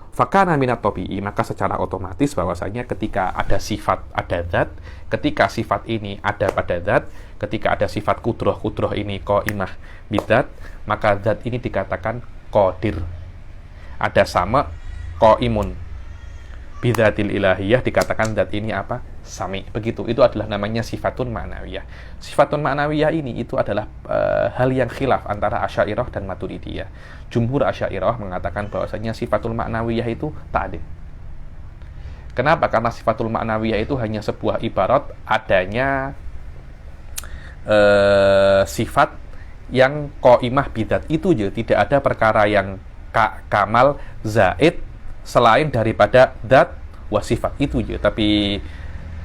Fakana minat tabi'i, maka secara otomatis bahwasanya ketika ada sifat, ada zat, ketika sifat ini ada pada zat, ketika ada sifat kudrah ini qaimah bidzat, maka zat ini dikatakan qadir. Ada sama qaimun bidzatil ilahiyah, dikatakan zat ini apa? Sami. Begitu. Itu adalah namanya sifatun ma'nawiyah. Sifatun ma'nawiyah ini itu adalah hal yang khilaf antara Asy'ariyah dan Maturidiyah. Jumhur Asy'ariyah mengatakan bahwasanya sifatul ma'nawiyah itu tak ada. Kenapa? Karena sifatul ma'nawiyah itu hanya sebuah ibarat adanya sifat yang qaimah bidzat itu aja, tidak ada perkara yang kamal zaid selain daripada zat wa sifat itu aja. Tapi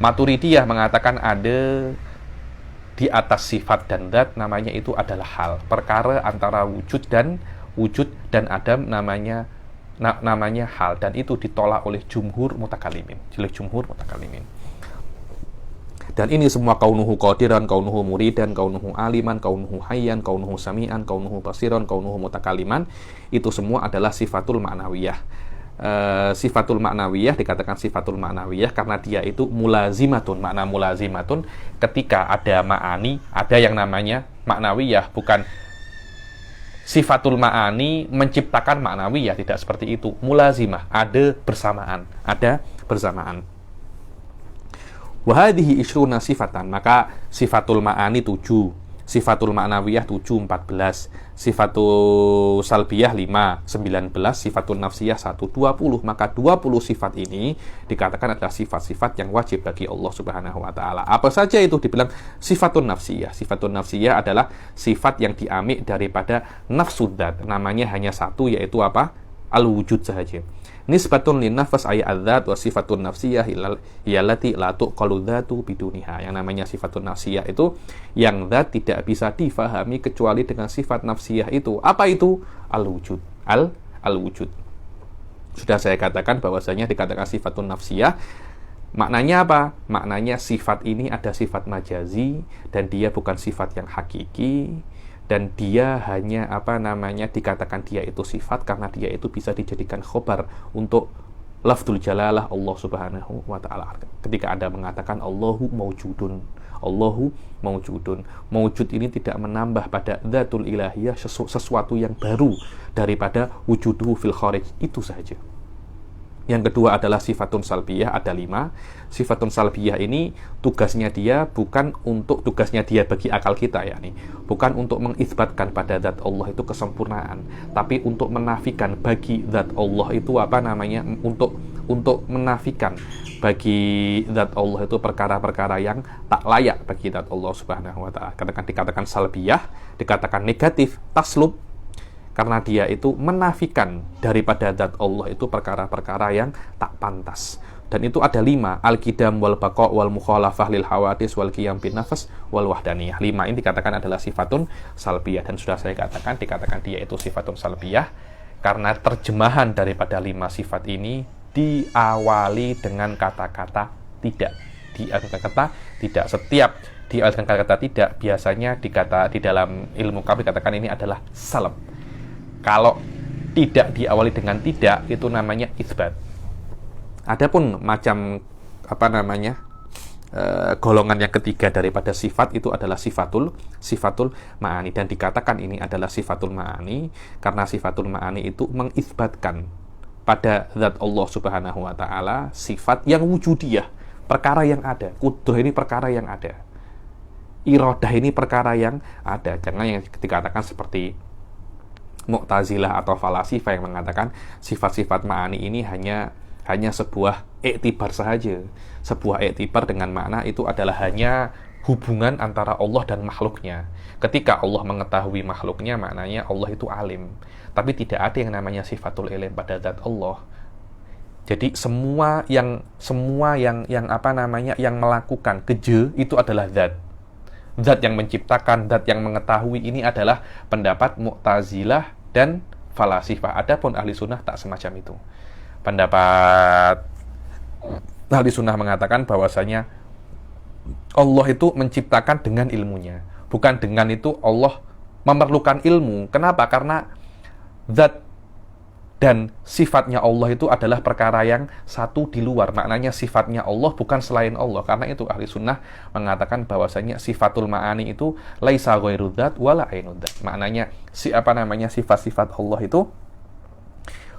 Maturidiyah mengatakan ada di atas sifat dan zat, namanya itu adalah hal, perkara antara wujud dan adam, namanya hal, dan itu ditolak oleh jumhur mutakalimin. Dan ini semua kaunuhu qadiran, kaunuhu muridan, kaunuhu aliman, kaunuhu hayyan, kaunuhu sami'an, kaunuhu basiran, kaunuhu mutakaliman, itu semua adalah sifatul ma'nawiyah. Sifatul ma'nawiyah dikatakan sifatul ma'nawiyah karena dia itu mulazimatun. Makna mulazimatun, ketika ada ma'ani, ada yang namanya ma'nawiyah, bukan sifatul ma'ani menciptakan ma'nawiyah, tidak seperti itu. Mulazimah, ada bersamaan. Wahadihi isyruna sifatan, maka sifatul ma'ani 7, sifatul ma'nawiyah 7, 14, sifatul salbiyah 5, 19, sifatul nafsiyah 1, 20. Maka 20 sifat ini dikatakan adalah sifat-sifat yang wajib bagi Allah Subhanahu wa Ta'ala. Apa saja itu dibilang sifatun nafsiyah? Sifatun nafsiyah adalah sifat yang diambil daripada nafsudzat, namanya hanya satu, yaitu apa? Al-wujud sahaja. Nisbatun lin nafas ay adzat wa sifatun nafsiyah iyallati la tuqalu dzatu biduniha. Yang namanya sifatun nafsiyah itu yang zat tidak bisa difahami kecuali dengan sifat nafsiyah itu. Apa itu? Al-wujud. Al-wujud. Sudah saya katakan bahwasanya dikatakan sifatun nafsiyah, maknanya apa? Maknanya sifat ini ada sifat majazi dan dia bukan sifat yang hakiki. Dan dia hanya dikatakan dia itu sifat karena dia itu bisa dijadikan khobar untuk lafdzul jalalah Allah Subhanahu wa Ta'ala. Ketika Anda mengatakan Allahu mawjudun, mawjud ini tidak menambah pada dzatul ilahiyah sesuatu yang baru daripada wujuduhu fil kharij, itu saja. Yang kedua adalah sifatun salbiyah, ada 5. Sifatun salbiyah ini tugasnya dia bagi akal kita, yakni bukan untuk mengisbatkan pada zat Allah itu kesempurnaan, tapi untuk menafikan bagi zat Allah itu untuk menafikan bagi zat Allah itu perkara-perkara yang tak layak bagi zat Allah Subhanahu wa Ta'ala. Dikatakan salbiyah, dikatakan negatif, taslub, karena dia itu menafikan daripada zat Allah itu perkara-perkara yang tak pantas. Dan itu ada 5, al-qidam wal baqa wal mukhalafah lil hawadis wal qiyam bin nafas wal wahdaniyah. 5 ini dikatakan adalah sifatun salbiyah, dan sudah saya dikatakan dia itu sifatun salbiyah karena terjemahan daripada 5 sifat ini diawali dengan kata-kata tidak. Setiap diawali dengan kata-kata tidak biasanya di dalam ilmu kalam dikatakan ini adalah salab. Kalau tidak diawali dengan tidak, itu namanya isbat. Adapun macam golongan yang ketiga daripada sifat itu adalah sifatul ma'ani, dan dikatakan ini adalah sifatul ma'ani karena sifatul ma'ani itu mengisbatkan pada zat Allah Subhanahu wa Ta'ala sifat yang wujudiyah, perkara yang ada. Qudrah ini perkara yang ada, iradah ini perkara yang ada. Jangan yang dikatakan seperti Mu'tazilah atau falasifah yang mengatakan sifat-sifat ma'ani ini hanya sebuah iktibar sahaja. Sebuah iktibar dengan makna itu adalah hanya hubungan antara Allah dan makhluknya. Ketika Allah mengetahui makhluknya, maknanya Allah itu alim. Tapi tidak ada yang namanya sifatul ilm pada zat Allah. Jadi semua yang melakukan keje itu adalah zat. Zat yang menciptakan, zat yang mengetahui, ini adalah pendapat Mu'tazilah dan falasifah. Adapun ahli sunnah tak semacam itu. Pendapat ahli sunnah mengatakan bahwasanya Allah itu menciptakan dengan ilmunya. Bukan dengan itu Allah memerlukan ilmu. Kenapa? Karena zat dan sifatnya Allah itu adalah perkara yang satu di luar. Maknanya sifatnya Allah bukan selain Allah. Karena itu ahli sunnah mengatakan bahwasanya sifatul ma'ani itu laisa ghairu dzat wala ainu dzat. Maknanya sifat-sifat Allah itu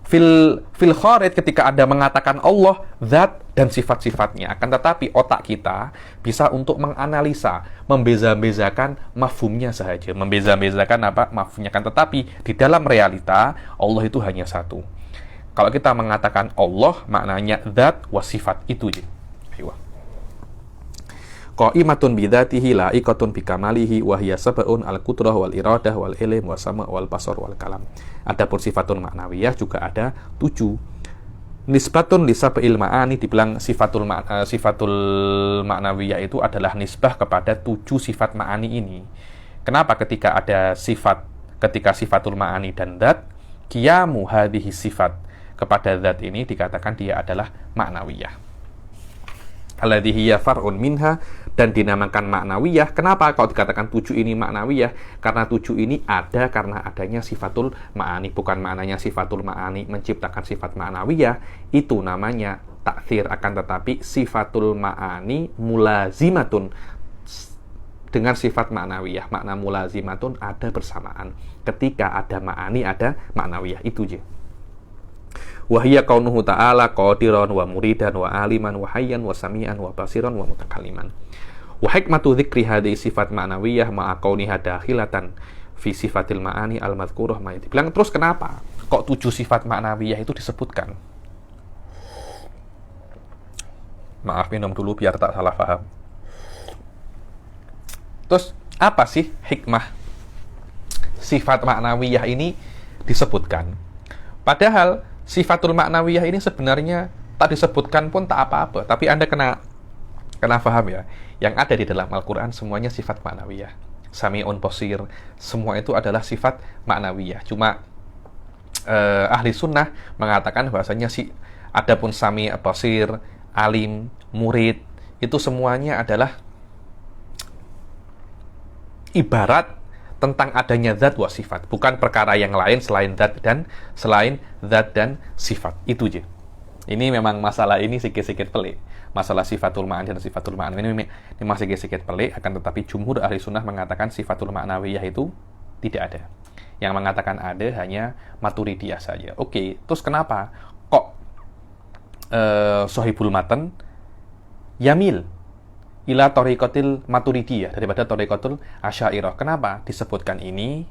fil kharij, ketika Anda mengatakan Allah, zat dan sifat-sifatnya. Akan tetapi otak kita bisa untuk menganalisa, membeza-bezakan mafhumnya sahaja. Membeza-bezakan mafhumnya. Kan tetapi di dalam realita Allah itu hanya satu. Kalau kita mengatakan Allah, maknanya zat wa sifat itu je. Ayo. Qa'imatun bidzatihi la'iqatun bikamalihi wa hiya sab'un al-qudrah wal iradah wal ilm wa sama' wal basar wal kalam. Adapun sifatul ma'nawiyah juga ada 7. Nisbatun li sab'il ma'ani, dibilang sifatul ma'nawiyah itu adalah nisbah kepada 7 sifat ma'ani ini. Kenapa ketika sifatul ma'ani dan dzat, qiyamu hadhihi sifat, kepada zat ini dikatakan dia adalah ma'nawiyah. Alladhi hiya far'un minha, dan dinamakan ma'nawiyah. Kenapa kalau dikatakan 7 ini ma'nawiyah? Karena 7 ini ada karena adanya sifatul ma'ani. Bukan maknanya sifatul ma'ani menciptakan sifat ma'nawiyah, itu namanya ta'thir. Akan tetapi sifatul ma'ani mulazimatun dengan sifat ma'nawiyah. Makna mulazimatun ada bersamaan. Ketika ada ma'ani, ada ma'nawiyah. Itu je. Wahia kaunuhu ta'ala qadiran wa muridan wa aliman wa hayyan wa sami'an wa basiran wa mutakalliman. Wa hikmatu dzikri hadhihi sifat ma'nawiyah ma'a kauniha dakhilatan fi sifatil ma'ani al-madhkurah ma dibilang. Terus kenapa kok 7 sifat ma'nawiyah itu disebutkan? Maaf, minum dulu biar tak salah paham. Terus apa sih hikmah sifat ma'nawiyah ini disebutkan? Padahal sifatul ma'nawiyah ini sebenarnya tak disebutkan pun tak apa-apa, tapi Anda kena paham ya, yang ada di dalam Al-Quran semuanya sifat ma'nawiyah. Sami'un basir, semua itu adalah sifat ma'nawiyah. Cuma ahli sunnah mengatakan bahwasanya adapun sami', basir, alim, murid, itu semuanya adalah ibarat tentang adanya zat wa sifat, bukan perkara yang lain selain zat dan sifat. Itu je. Ini memang masalah ini sedikit pelik. Masalah sifatul ma'ani dan sifatul ma'ani ini masih sedikit pelik, akan tetapi jumhur ahli sunnah mengatakan sifatul ma'nawiyah itu tidak ada. Yang mengatakan ada hanya Maturidiyah saja. Oke, terus kenapa kok Sohibul Matan yamil ila thariqatil Maturidiyah daripada thariqatul Asy'ariyah? Kenapa disebutkan ini?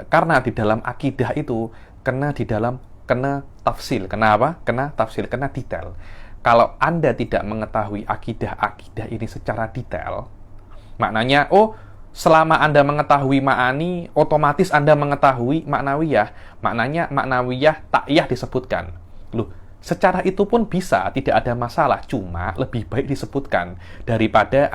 Karena di dalam akidah itu kena tafsil. Kenapa? Kena tafsil, kena detail. Kalau Anda tidak mengetahui akidah ini secara detail, maknanya selama Anda mengetahui ma'ani, otomatis Anda mengetahui ma'nawiyah. Maknanya ma'nawiyah ta'iyah disebutkan. Loh, secara itu pun bisa, tidak ada masalah. Cuma lebih baik disebutkan daripada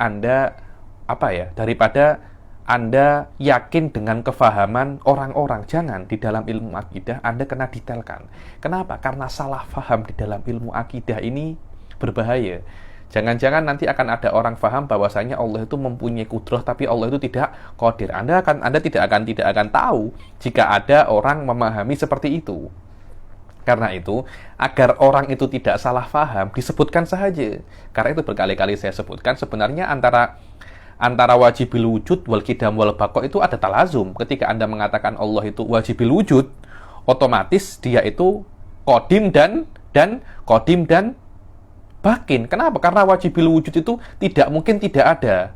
Anda yakin dengan kefahaman orang-orang. Jangan, di dalam ilmu akidah Anda kena detailkan. Kenapa? Karena salah faham di dalam ilmu akidah ini berbahaya. Jangan-jangan nanti akan ada orang faham bahwasanya Allah itu mempunyai kudrah, tapi Allah itu tidak qadir. Anda tidak akan tahu jika ada orang memahami seperti itu. Karena itu, agar orang itu tidak salah faham, disebutkan saja. Karena itu berkali-kali saya sebutkan, sebenarnya antara wajibil wujud wal qidam wal baqa itu ada talazum. Ketika Anda mengatakan Allah itu wajibil wujud, otomatis dia itu qadim dan bakin. Kenapa? Karena wajibil wujud itu tidak mungkin tidak ada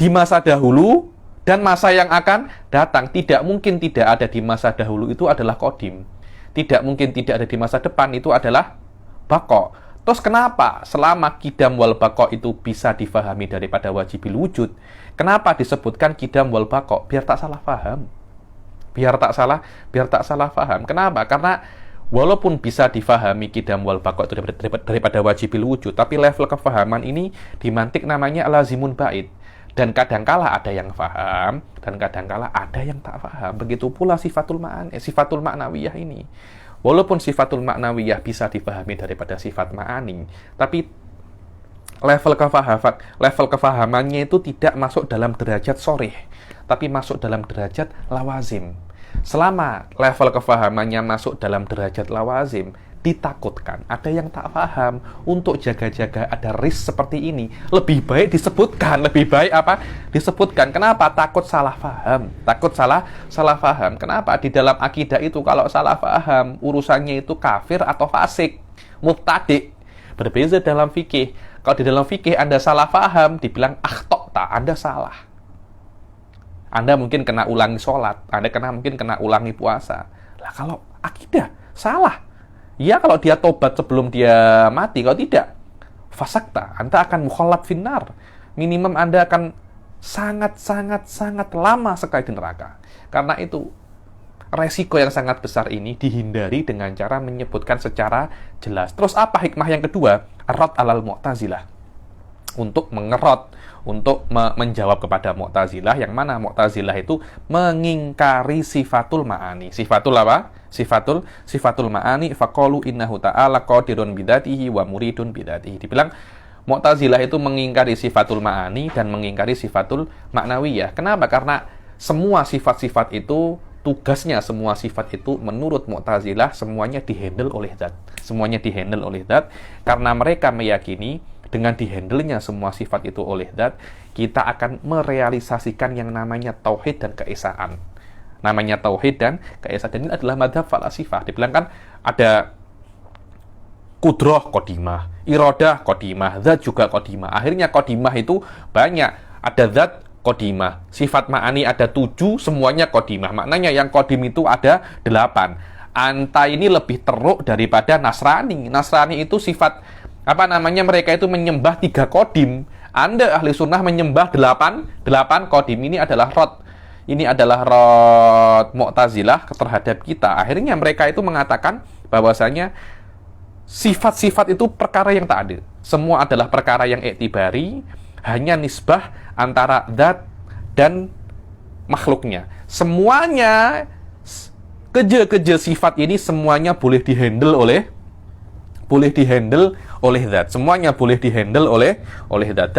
di masa dahulu dan masa yang akan datang. Tidak mungkin tidak ada di masa dahulu itu adalah qadim. Tidak mungkin tidak ada di masa depan itu adalah baqa. Terus kenapa selama qidam wal baqa itu bisa difahami daripada wajibil wujud, kenapa disebutkan qidam wal baqa? Biar tak salah paham. Biar tak salah paham. Kenapa? Karena walaupun bisa difahami qidam wal baqa itu daripada wajibil wujud, tapi level kefahaman ini dimantik namanya lazimun ba'id. Dan kadangkala ada yang faham, dan kadangkala ada yang tak faham. Begitu pula sifatul ma'nawiyah ini. Walaupun sifatul ma'nawiyah bisa difahami daripada sifat ma'ani, tapi level kefahamannya itu tidak masuk dalam derajat sharih, tapi masuk dalam derajat lawazim. Selama level kefahamannya masuk dalam derajat lawazim, ditakutkan ada yang tak paham. Untuk jaga-jaga ada risk seperti ini, lebih baik disebutkan. Kenapa? Takut salah paham. Kenapa? Di dalam akidah itu kalau salah paham, urusannya itu kafir atau fasik, mubtadi'. Berbeza dalam fikih. Kalau di dalam fikih Anda salah paham, dibilang akhta'ta, Anda salah. Anda mungkin kena ulangi sholat, Anda mungkin kena ulangi puasa. Lah kalau akidah, salah. Ya kalau dia tobat sebelum dia mati, kalau tidak, fasakta, Anda akan mukhalad finnar. Minimum Anda akan sangat lama sekali di neraka. Karena itu, resiko yang sangat besar ini dihindari dengan cara menyebutkan secara jelas. Terus apa hikmah yang kedua? Ar-rad alal Mu'tazilah. Untuk mengerot, untuk menjawab kepada Mu'tazilah, yang mana Mu'tazilah itu mengingkari sifatul ma'ani. Sifatul apa? Sifatul ma'ani, faqalu innahu ta'ala qadirun bidatihi wa muridun bidatihi. Dibilang Mu'tazilah itu mengingkari sifatul ma'ani dan mengingkari sifatul ma'nawiyah. Kenapa? Karena semua sifat-sifat itu, tugasnya semua sifat itu menurut Mu'tazilah semuanya dihandle oleh zat. Semuanya dihandle oleh zat karena mereka meyakini dengan dihandle-nya semua sifat itu oleh zat, kita akan merealisasikan yang namanya tauhid dan keesaan. Namanya tauhid dan keesaan. Dan ini adalah madhab falasifah. Dibilang kan ada kudroh qadimah, iradah qadimah, zat juga qadimah. Akhirnya qadimah itu banyak. Ada zat qadimah, sifat ma'ani ada 7, semuanya qadimah. Maknanya yang qadim itu ada 8. Anta ini lebih teruk daripada Nasrani. Nasrani itu sifat mereka itu menyembah 3 qadim. Anda ahli sunnah menyembah 8 qadim. Ini adalah rod Mu'tazilah terhadap kita. Akhirnya mereka itu mengatakan bahwasanya sifat-sifat itu perkara yang tak ada. Semua adalah perkara yang i'tibari, hanya nisbah antara zat dan makhluknya. Semuanya keje sifat ini semuanya boleh dihandle oleh zat. Semuanya boleh dihandle oleh zat.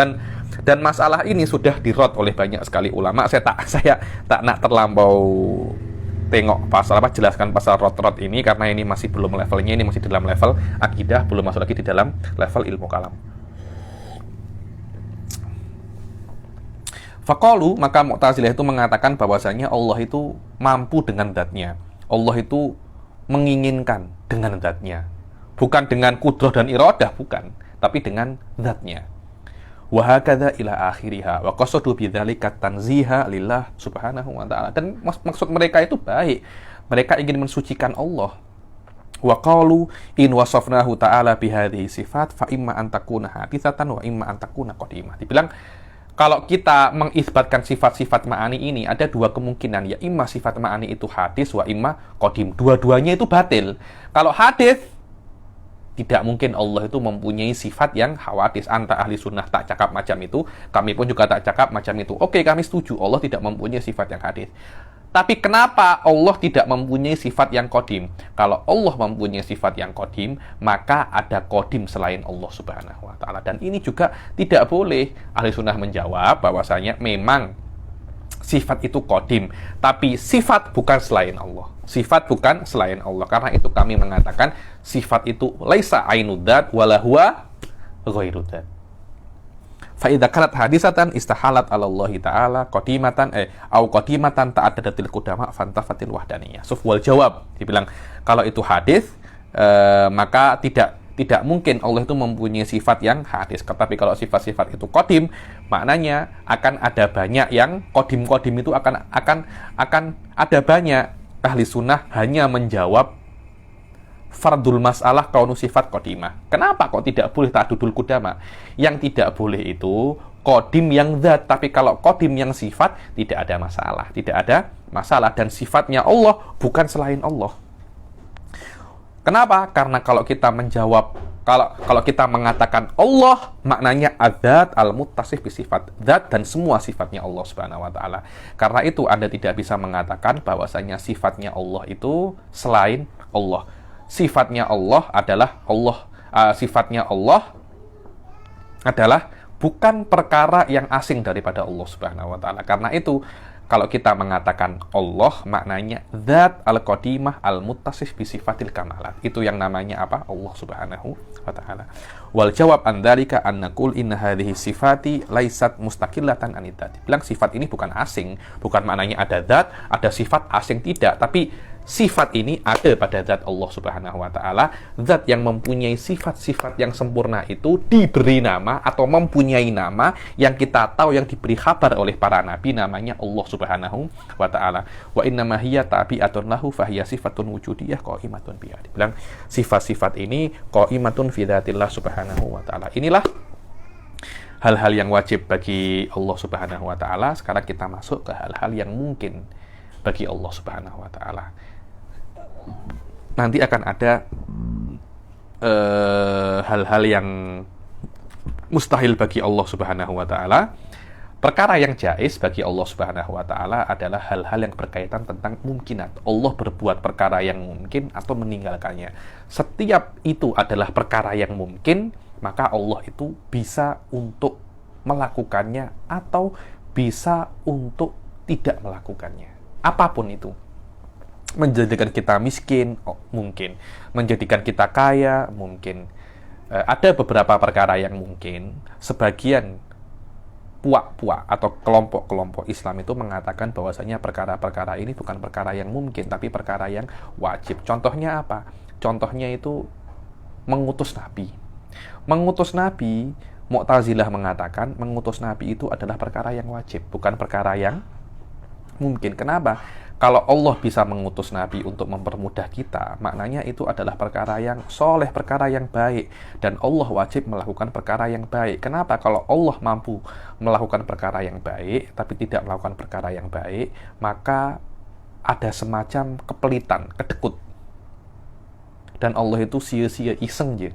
Dan masalah ini sudah dirot oleh banyak sekali ulama. Saya tak nak terlampau jelaskan pasal rot ini karena ini masih belum levelnya, ini masih dalam level akidah, belum masuk lagi di dalam level ilmu kalam. Faqalu, maka Mu'tazilah itu mengatakan bahwasanya Allah itu mampu dengan zatnya. Allah itu menginginkan dengan zatnya. Bukan dengan kudrah dan iradah, bukan, tapi dengan zatnya. Wa hakadha ila akhiriha wa qasadu bidzalika tanziha lillah subhanahu wa ta'ala. Dan maksud mereka itu baik. Mereka ingin mensucikan Allah. Wa qalu in wasafnahu ta'ala bihadhihi sifat fa imma an takuna haditsatan wa imma an takuna qadimah. Dibilang kalau kita mengisbatkan sifat-sifat ma'ani ini, ada 2 kemungkinan. Ya imma sifat ma'ani itu hadis, wa imma qadim. Dua-duanya itu batil. Kalau hadis, tidak mungkin Allah itu mempunyai sifat yang hawadis. Anta ahli sunnah tak cakap macam itu, kami pun juga tak cakap macam itu. Oke, kami setuju Allah tidak mempunyai sifat yang hadis. Tapi kenapa Allah tidak mempunyai sifat yang qadim? Kalau Allah mempunyai sifat yang qadim, maka ada qadim selain Allah subhanahu wa ta'ala. Dan ini juga tidak boleh. Ahli sunnah menjawab bahwasanya memang sifat itu qadim, tapi sifat bukan selain Allah. Sifat bukan selain Allah. Karena itu kami mengatakan sifat itu laisa ainudzat wala huwa ghairudzat. Fa idza kanat hadisatan istahalat 'ala Allah ta'ala qadimatan au qadimatan ta'addadatil qudama fantafatil wahdaniyah. Wal jawab, dibilang kalau itu hadis maka tidak mungkin Allah itu mempunyai sifat yang hadis. Tetapi kalau sifat-sifat itu qadim, maknanya akan ada banyak yang qadim itu akan ada banyak. Ahli sunnah hanya menjawab fardul masalah kaunu sifat qadimah. Kenapa kok tidak boleh ta'dudul qudama? Yang tidak boleh itu qadim yang zat, tapi kalau qadim yang sifat tidak ada masalah, dan sifatnya Allah bukan selain Allah. Kenapa? Karena kalau kita menjawab, kalau kita mengatakan Allah, maknanya adzat al-muttasif bisifat, zat dan semua sifatnya Allah subhanahu wa ta'ala. Karena itu Anda tidak bisa mengatakan bahwasanya sifatnya Allah itu selain Allah. Sifatnya Allah adalah sifatnya Allah adalah bukan perkara yang asing daripada Allah subhanahu wa ta'ala. Karena itu kalau kita mengatakan Allah, maknanya zat al-qadimah al-muttasif bisifatil kamalat. Itu yang namanya apa? Allah subhanahu wa ta'ala. Wal jawab an dzalika an naqul inna hadhihi sifati laisat mustaqillatan an dzat. Bilang sifat ini bukan asing, bukan maknanya ada zat, ada sifat asing, tidak, tapi sifat ini ada pada zat Allah Subhanahu wa taala. Zat yang mempunyai sifat-sifat yang sempurna itu diberi nama atau mempunyai nama yang kita tahu, yang diberi kabar oleh para nabi, namanya Allah Subhanahu wa taala. Wa inna ma hiya tabi'atun lahu fa hiya sifatun wujudiyah qaimatun biha. Dibilang sifat-sifat ini qaimatun fi dzatillah Subhanahu wa taala. Inilah hal-hal yang wajib bagi Allah Subhanahu wa taala. Sekarang kita masuk ke hal-hal yang mungkin bagi Allah Subhanahu wa taala. Nanti akan ada hal-hal yang mustahil bagi Allah Subhanahu wa taala. Perkara yang jais bagi Allah Subhanahu wa taala adalah hal-hal yang berkaitan tentang mungkinat. Allah berbuat perkara yang mungkin atau meninggalkannya. Setiap itu adalah perkara yang mungkin, maka Allah itu bisa untuk melakukannya atau bisa untuk tidak melakukannya. Apapun itu. Menjadikan kita miskin, mungkin. Menjadikan kita kaya, mungkin. Ada beberapa perkara yang mungkin. Sebagian puak-puak atau kelompok-kelompok Islam itu mengatakan bahwasanya perkara-perkara ini bukan perkara yang mungkin, tapi perkara yang wajib. Contohnya apa? Contohnya itu mengutus Nabi. Mengutus Nabi, Mu'tazilah mengatakan mengutus Nabi itu adalah perkara yang wajib, bukan perkara yang mungkin. Kenapa? Kalau Allah bisa mengutus Nabi untuk mempermudah kita, maknanya itu adalah perkara yang soleh, perkara yang baik. Dan Allah wajib melakukan perkara yang baik. Kenapa? Kalau Allah mampu melakukan perkara yang baik, tapi tidak melakukan perkara yang baik, maka ada semacam kepelitan, kedekut. Dan Allah itu sia-sia, iseng je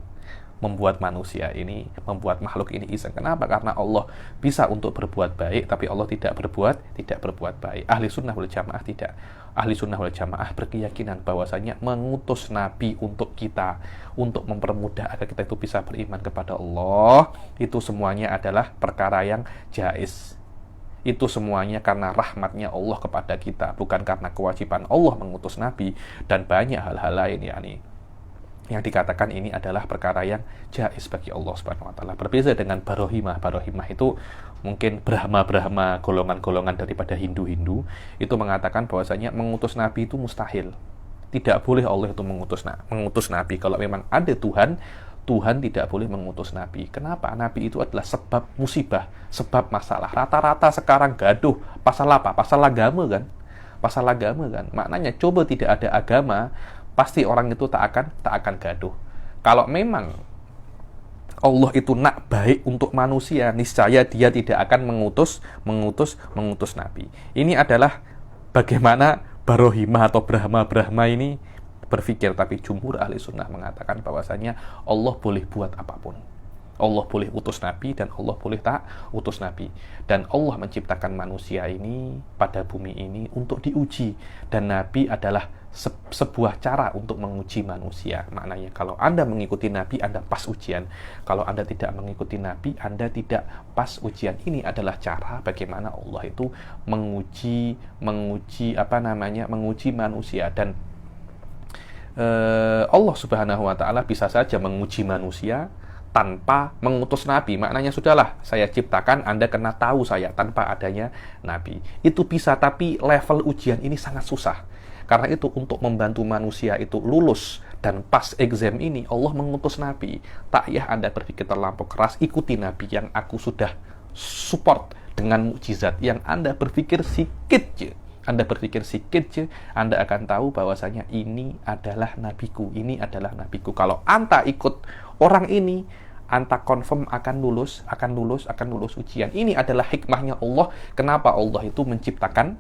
membuat manusia ini, membuat makhluk ini iseng. Kenapa? Karena Allah bisa untuk berbuat baik, tapi Allah tidak berbuat baik. Ahli sunnah wal jamaah tidak. Ahli sunnah wal jamaah berkeyakinan bahwasanya mengutus Nabi untuk kita, untuk mempermudah agar kita itu bisa beriman kepada Allah, itu semuanya adalah perkara yang jais. Itu semuanya karena rahmatnya Allah kepada kita, bukan karena kewajiban Allah mengutus Nabi. Dan banyak hal-hal lain yang dikatakan ini adalah perkara yang jais bagi Allah Subhanahu wa taala. Berbeda dengan Barohimah. Barohimah itu mungkin Brahma-Brahma, golongan-golongan daripada Hindu-Hindu, itu mengatakan bahwasanya mengutus Nabi itu mustahil. Tidak boleh Allah itu mengutus Nabi. Kalau memang ada Tuhan, Tuhan tidak boleh mengutus Nabi. Kenapa? Nabi itu adalah sebab musibah, sebab masalah. Rata-rata sekarang gaduh. Pasal apa? Pasal agama kan? Pasal agama kan? Maknanya coba tidak ada agama, pasti orang itu tak akan gaduh. Kalau memang Allah itu nak baik untuk manusia, niscaya dia tidak akan mengutus Nabi. Ini adalah bagaimana Barohimah atau Brahma-Brahma ini berpikir. Tapi jumhur ahli sunnah mengatakan bahwasanya Allah boleh buat apapun. Allah boleh utus Nabi dan Allah boleh tak utus Nabi. Dan Allah menciptakan manusia ini pada bumi ini untuk diuji. Dan Nabi adalah sebuah cara untuk menguji manusia. Maknanya kalau Anda mengikuti Nabi, Anda pas ujian. Kalau Anda tidak mengikuti Nabi, Anda tidak pas ujian. Ini adalah cara bagaimana Allah itu menguji manusia. Dan Allah Subhanahu wa taala bisa saja menguji manusia tanpa mengutus Nabi. Maknanya sudahlah, saya ciptakan, Anda kena tahu saya tanpa adanya Nabi. Itu bisa, tapi level ujian ini sangat susah. Karena itu untuk membantu manusia itu lulus dan pas exam ini, Allah mengutus Nabi. Tak payah Anda berpikir terlampau keras, ikuti Nabi yang aku sudah support dengan mukjizat. Yang Anda berpikir sikit je, Anda akan tahu bahwasanya ini adalah nabiku, ini adalah nabiku. Kalau Anda ikut orang ini, Anda confirm akan lulus ujian. Ini adalah hikmahnya Allah. Kenapa Allah itu menciptakan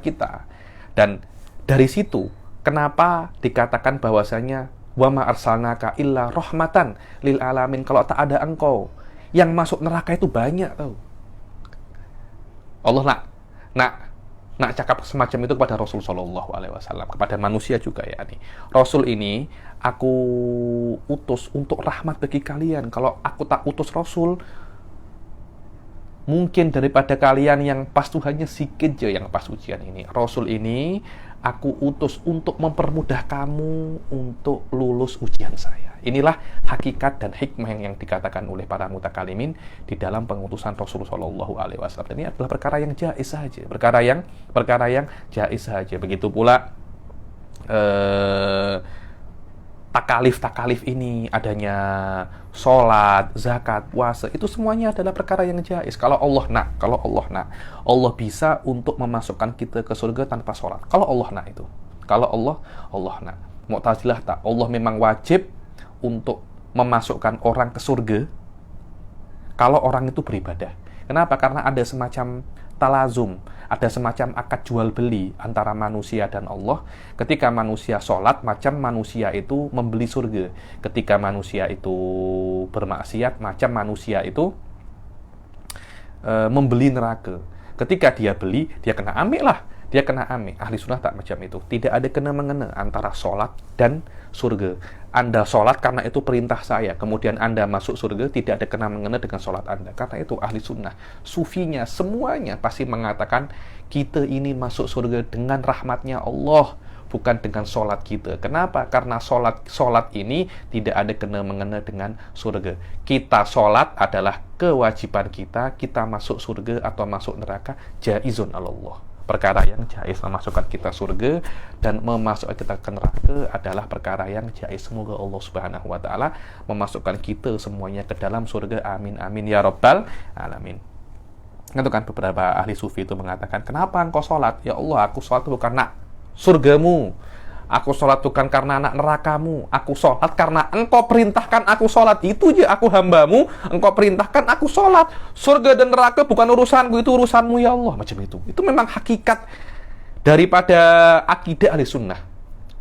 kita. Dan dari situ, kenapa dikatakan bahwasanya wa ma arsalnaka illa rahmatan lil alamin. Kalau tak ada engkau, yang masuk neraka itu banyak tahu. Allah nak cakap semacam itu kepada Rasul Shallallahu Alaihi Wasallam, kepada manusia juga ya nih. Rasul ini aku utus untuk rahmat bagi kalian. Kalau aku tak utus Rasul, mungkin daripada kalian yang pas Tuhannya sikit je yang pas ujian ini. Rasul ini aku utus untuk mempermudah kamu untuk lulus ujian saya. Inilah hakikat dan hikmah yang dikatakan oleh para mutakalimin di dalam pengutusan Rasul Shallallahu Alaihi Wasallam. Ini adalah perkara yang jais saja, perkara yang jais saja. Begitu pula eh, takalif ini, adanya sholat, zakat, puasa, itu semuanya adalah perkara yang jais. Kalau Allah nak, Allah bisa untuk memasukkan kita ke surga tanpa sholat. Kalau Allah nak itu. Kalau Allah nak. Mu'tazilah tak. Allah memang wajib untuk memasukkan orang ke surga kalau orang itu beribadah. Kenapa? Karena ada semacam talazum, ada semacam akad jual beli antara manusia dan Allah. Ketika manusia sholat, macam manusia itu membeli surga. Ketika manusia itu bermaksiat, macam manusia itu membeli neraka. Ketika dia beli, dia kena ambil lah. Dia kena ambil. Ahli sunnah tak macam itu. Tidak ada kena-mengena antara sholat dan surga. Anda sholat karena itu perintah saya. Kemudian Anda masuk surga, tidak ada kena-mengena dengan sholat Anda. Karena itu ahli sunnah, sufinya, semuanya pasti mengatakan kita ini masuk surga dengan rahmatnya Allah, bukan dengan sholat kita. Kenapa? Karena sholat ini tidak ada kena-mengena dengan surga. Kita sholat adalah kewajiban kita. Kita masuk surga atau masuk neraka jaizun Allah. Perkara yang jais memasukkan kita surga dan memasukkan kita ke neraka adalah perkara yang jais. Semoga Allah Subhanahu wa taala memasukkan kita semuanya ke dalam surga. Amin amin ya rabbal alamin. Itu kan beberapa ahli sufi itu mengatakan, kenapa engkau sholat? Ya Allah, aku sholat bukan nak surgamu. Aku sholat bukan karena anak nerakamu. Aku sholat karena engkau perintahkan aku sholat. Itu aja, aku hambamu. Engkau perintahkan aku sholat. Surga dan neraka bukan urusanku, itu urusanmu ya Allah. Macam itu. Itu memang hakikat daripada akidah ahli sunnah.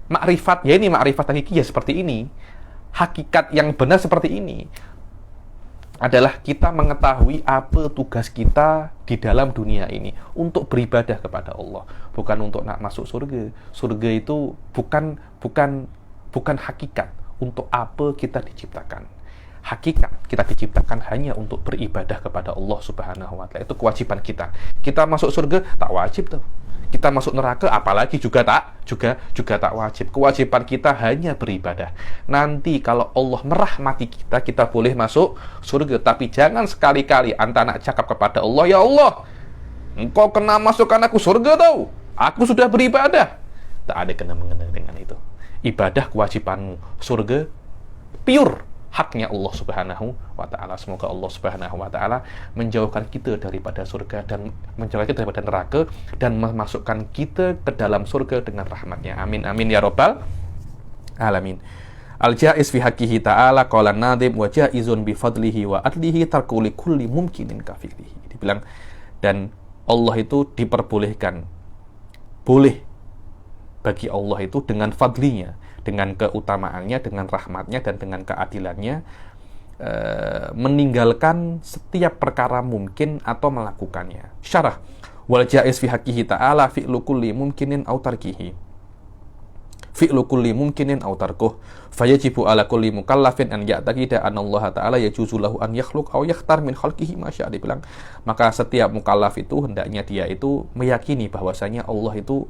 Makrifat, ya ini makrifat hakiki ya seperti ini. Hakikat yang benar seperti ini adalah kita mengetahui apa tugas kita di dalam dunia ini, untuk beribadah kepada Allah, bukan untuk nak masuk surga. Surga itu bukan hakikat untuk apa kita diciptakan. Hakikat kita diciptakan hanya untuk beribadah kepada Allah Subhanahu wa taala. Itu kewajiban kita. Kita masuk surga tak wajib tuh. Kita masuk neraka apalagi juga tak wajib. Kewajiban kita hanya beribadah. Nanti kalau Allah merahmati kita, kita boleh masuk surga. Tapi jangan sekali-kali anda nak cakap kepada Allah, ya Allah, engkau kena masukkan aku surga tau. Aku sudah beribadah. Tak ada kena-mengena dengan itu. Ibadah kewajibanmu. Surga pure, haknya Allah Subhanahu wa ta'ala. Semoga Allah Subhanahu wa ta'ala menjauhkan kita daripada surga dan menjauhkan kita daripada neraka dan memasukkan kita ke dalam surga dengan rahmatnya. Amin amin ya rabbal alamin. Al-jaiz fi haqqihi ta'ala qala nadim wa jaizun bi fadlihi wa adlihi tarku li kulli mumkinin kafilihi. Dibilang, dan Allah itu diperbolehkan, boleh bagi Allah itu dengan fadlinya, dengan keutamaannya, dengan rahmatnya, dan dengan keadilannya, meninggalkan setiap perkara mungkin atau melakukannya. Syarah, wal jaiz fi haqqihi ta'ala fi'lu kulli mumkinin aw tarkihi. Fi'lu kulli mumkinin aw tarkuh. Fayajibu ala kulli mukallafin an ya'taqida anna Allah ta'ala yajuzu lahu an yakhluq aw yakhtar min khalqihi ma syaa. Dibilang, maka setiap mukallaf itu hendaknya dia itu meyakini bahwasanya Allah itu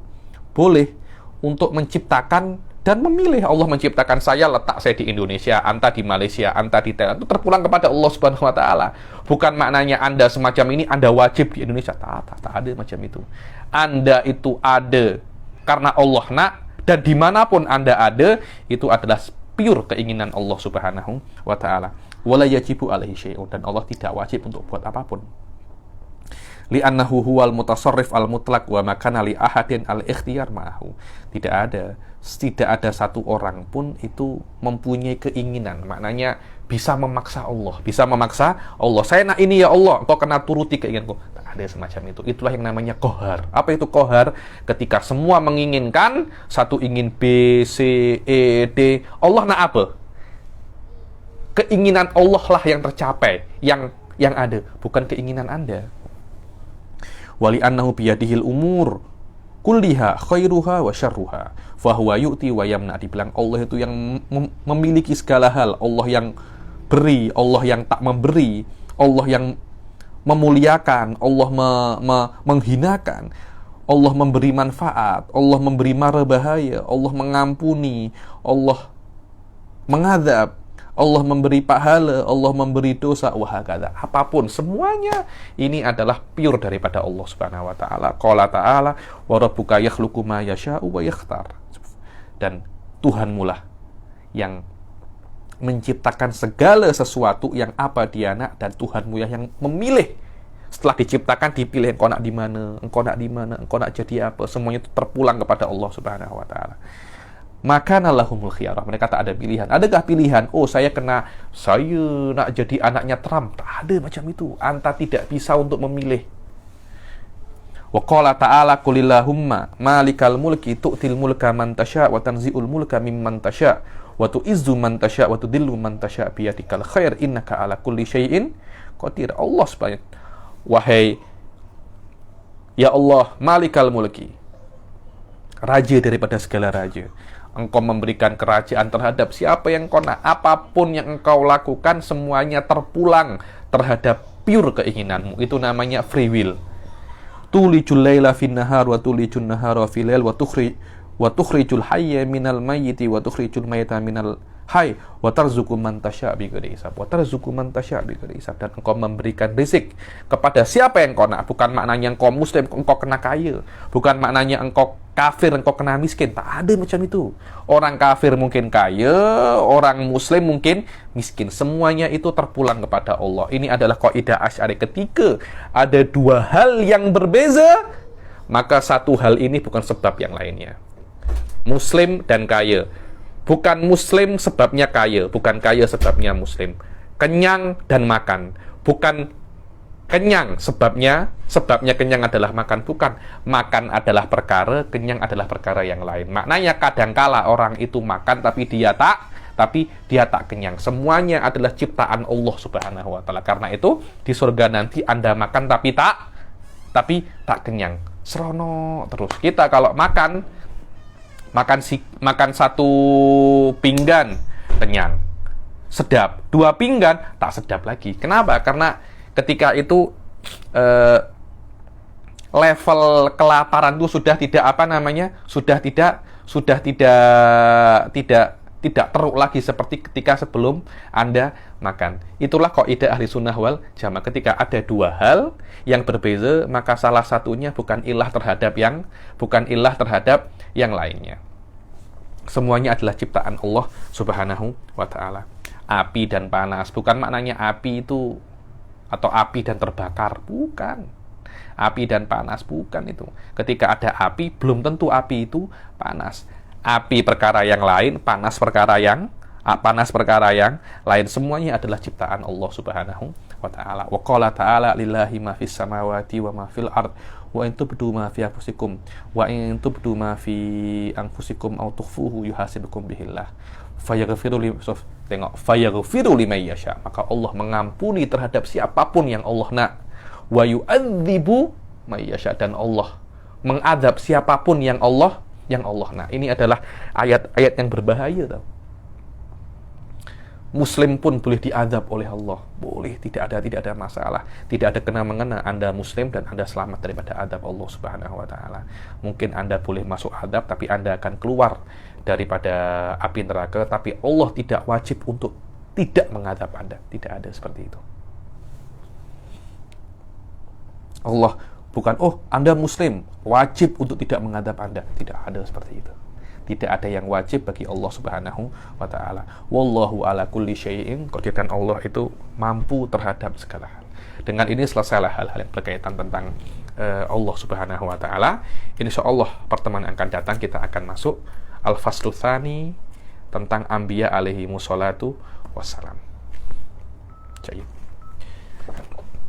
boleh untuk menciptakan dan memilih. Allah menciptakan saya, letak saya di Indonesia, anta di Malaysia, anta di Thailand. Itu terpulang kepada Allah Subhanahu wa taala. Bukan maknanya Anda semacam ini Anda wajib di Indonesia. Tak ada macam itu. Anda itu ada karena Allah nak, dan dimanapun Anda ada, itu adalah pure keinginan Allah Subhanahu wa taala. Wala yajibu alaihi syai'un, dan Allah tidak wajib untuk buat apapun. Li'annahu huwal mutasarrif al-mutlaq wa makana li ahadin al-ikhtiyar ma'ahu. Tidak ada satu orang pun itu mempunyai keinginan, maknanya bisa memaksa Allah. Saya nak ini ya Allah, engkau kena turuti keinginanku. Tak ada semacam itu. Itulah yang namanya qahar. Apa itu qahar? Ketika semua menginginkan, satu ingin B, C, E, D, Allah nak apa? Keinginan Allah lah yang tercapai, yang ada, bukan keinginan Anda. Wali annahu biyadihil umur kulliha khairuha wa syarruha fahuwa yu'ti wa yamna. Dibilang Allah itu yang memiliki segala hal. Allah yang beri, Allah yang tak memberi, Allah yang memuliakan, Allah menghinakan, Allah memberi manfaat, Allah memberi mara bahaya, Allah mengampuni, Allah mengadab, Allah memberi pahala, Allah memberi dosa, wahakadha. Apapun, semuanya ini adalah pure daripada Allah Subhanahu wa taala. Qala ta'ala wa rabbuka yakhluqu ma yasha'u wa yakhtar. dan Tuhanmu lah yang menciptakan segala sesuatu yang apa dia nak, dan Tuhanmu yang memilih setelah diciptakan, dipilih engkau nak di mana, engkau nak di mana, engkau nak jadi apa, semuanya itu terpulang kepada Allah Subhanahu wa taala. Maka lahumul khiyarah, mereka tak ada pilihan. Adakah pilihan? Oh, saya nak jadi anaknya Trump. Tak ada macam itu. Anta tidak bisa untuk memilih. Wa qala ta'ala qulillahumma malikal mulki tu'til mulka man tasya wa tanzi'ul mulka mimman tasya wa tu'izzu man tasya wa tudillu man tasya biyadikal khair innaka ala kulli syai'in qadir. Allah subhanahu, wahai ya Allah, malikal mulki, raja daripada segala raja, engkau memberikan kerajaan terhadap siapa yang kau nak. Apapun yang engkau lakukan, semuanya terpulang terhadap pure keinginanmu. Itu namanya free will. Tulijul laila fin nahar wa tulijun nahara fil lail wa tukhrijul hayya minal mayyiti wa tukhrijul mayyita minal hayy wa tarzuqu man tasya bighairi hisab wa tarzuqu man tasya bighairi hisab. Dan engkau memberikan rezeki kepada siapa yang kau nak. Bukan maknanya engkau muslim engkau kena kaya, bukan maknanya engkau kafir engkau kena miskin. Tak ada macam itu. Orang kafir mungkin kaya, orang muslim mungkin miskin. Semuanya itu terpulang kepada Allah. Ini adalah kaidah Asy'ari. Ketika ada dua hal yang berbeza, maka satu hal ini bukan sebab yang lainnya. Muslim dan kaya. Bukan muslim sebabnya kaya, bukan kaya sebabnya muslim. Kenyang dan makan, bukan kenyang sebabnya kenyang adalah makan, bukan. Makan adalah perkara, kenyang adalah perkara yang lain. Maknanya kadangkala orang itu makan tapi dia tak kenyang. Semuanya adalah ciptaan Allah Subhanahu wa taala. Karena itu di surga nanti Anda makan tapi tak kenyang. Serono terus. Kita kalau makan satu pinggan kenyang, sedap. Dua pinggan tak sedap lagi. Kenapa? Karena ketika itu level kelaparan itu sudah tidak teruk lagi seperti ketika sebelum Anda makan. Itulah kaidah ahli sunnah wal jamaah. Ketika ada dua hal yang berbeza, maka salah satunya bukan ilah terhadap yang lainnya. Semuanya adalah ciptaan Allah Subhanahu wa taala. Api dan panas, bukan maknanya api itu atau api dan terbakar, bukan. Api dan panas, bukan itu. Ketika ada api, belum tentu api itu panas. Api perkara yang lain, panas perkara yang lain. Semuanya adalah ciptaan Allah Subhanahu wa ta'ala. Wa qala ta'ala lillahi ma fis samawati wa ma fil ard wa in tubdu ma fi anfusikum wa in tubdu ma fi anfusikum aw tukhfuhu yuhasibukum bihillah fayaghfiru liman yasha. Maka Allah mengampuni terhadap siapapun yang Allah nak. Wa yu'adzibu may yasha, dan Allah mengadab siapapun yang Allah nak. Ini adalah ayat-ayat yang berbahaya tau. Muslim pun boleh diazab oleh Allah, boleh, tidak ada masalah, tidak ada kena-mengena. Anda Muslim dan Anda selamat daripada azab Allah Subhanahu wa taala. Mungkin Anda boleh masuk azab, tapi Anda akan keluar daripada api neraka, tapi Allah tidak wajib untuk tidak mengazab Anda. Tidak ada seperti itu. Allah bukan, oh Anda Muslim, wajib untuk tidak mengazab Anda. Tidak ada seperti itu. Tidak ada yang wajib bagi Allah Subhanahu wa ta'ala. Wallahu ala kulli syai'in qadir, dan Allah itu mampu terhadap segala hal. Dengan ini selesailah hal-hal yang berkaitan tentang Allah Subhanahu wa ta'ala. Insyaallah pertemuan yang akan datang kita akan masuk al-faslu tsani tentang anbiya alaihi musholatu wassalam. Jadi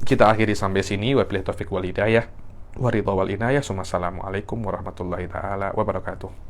kita akhiri sampai sini. Wabillahi taufiq wal hidayah wa ridha wal inayah. Assalamualaikum warahmatullahi taala wabarakatuh.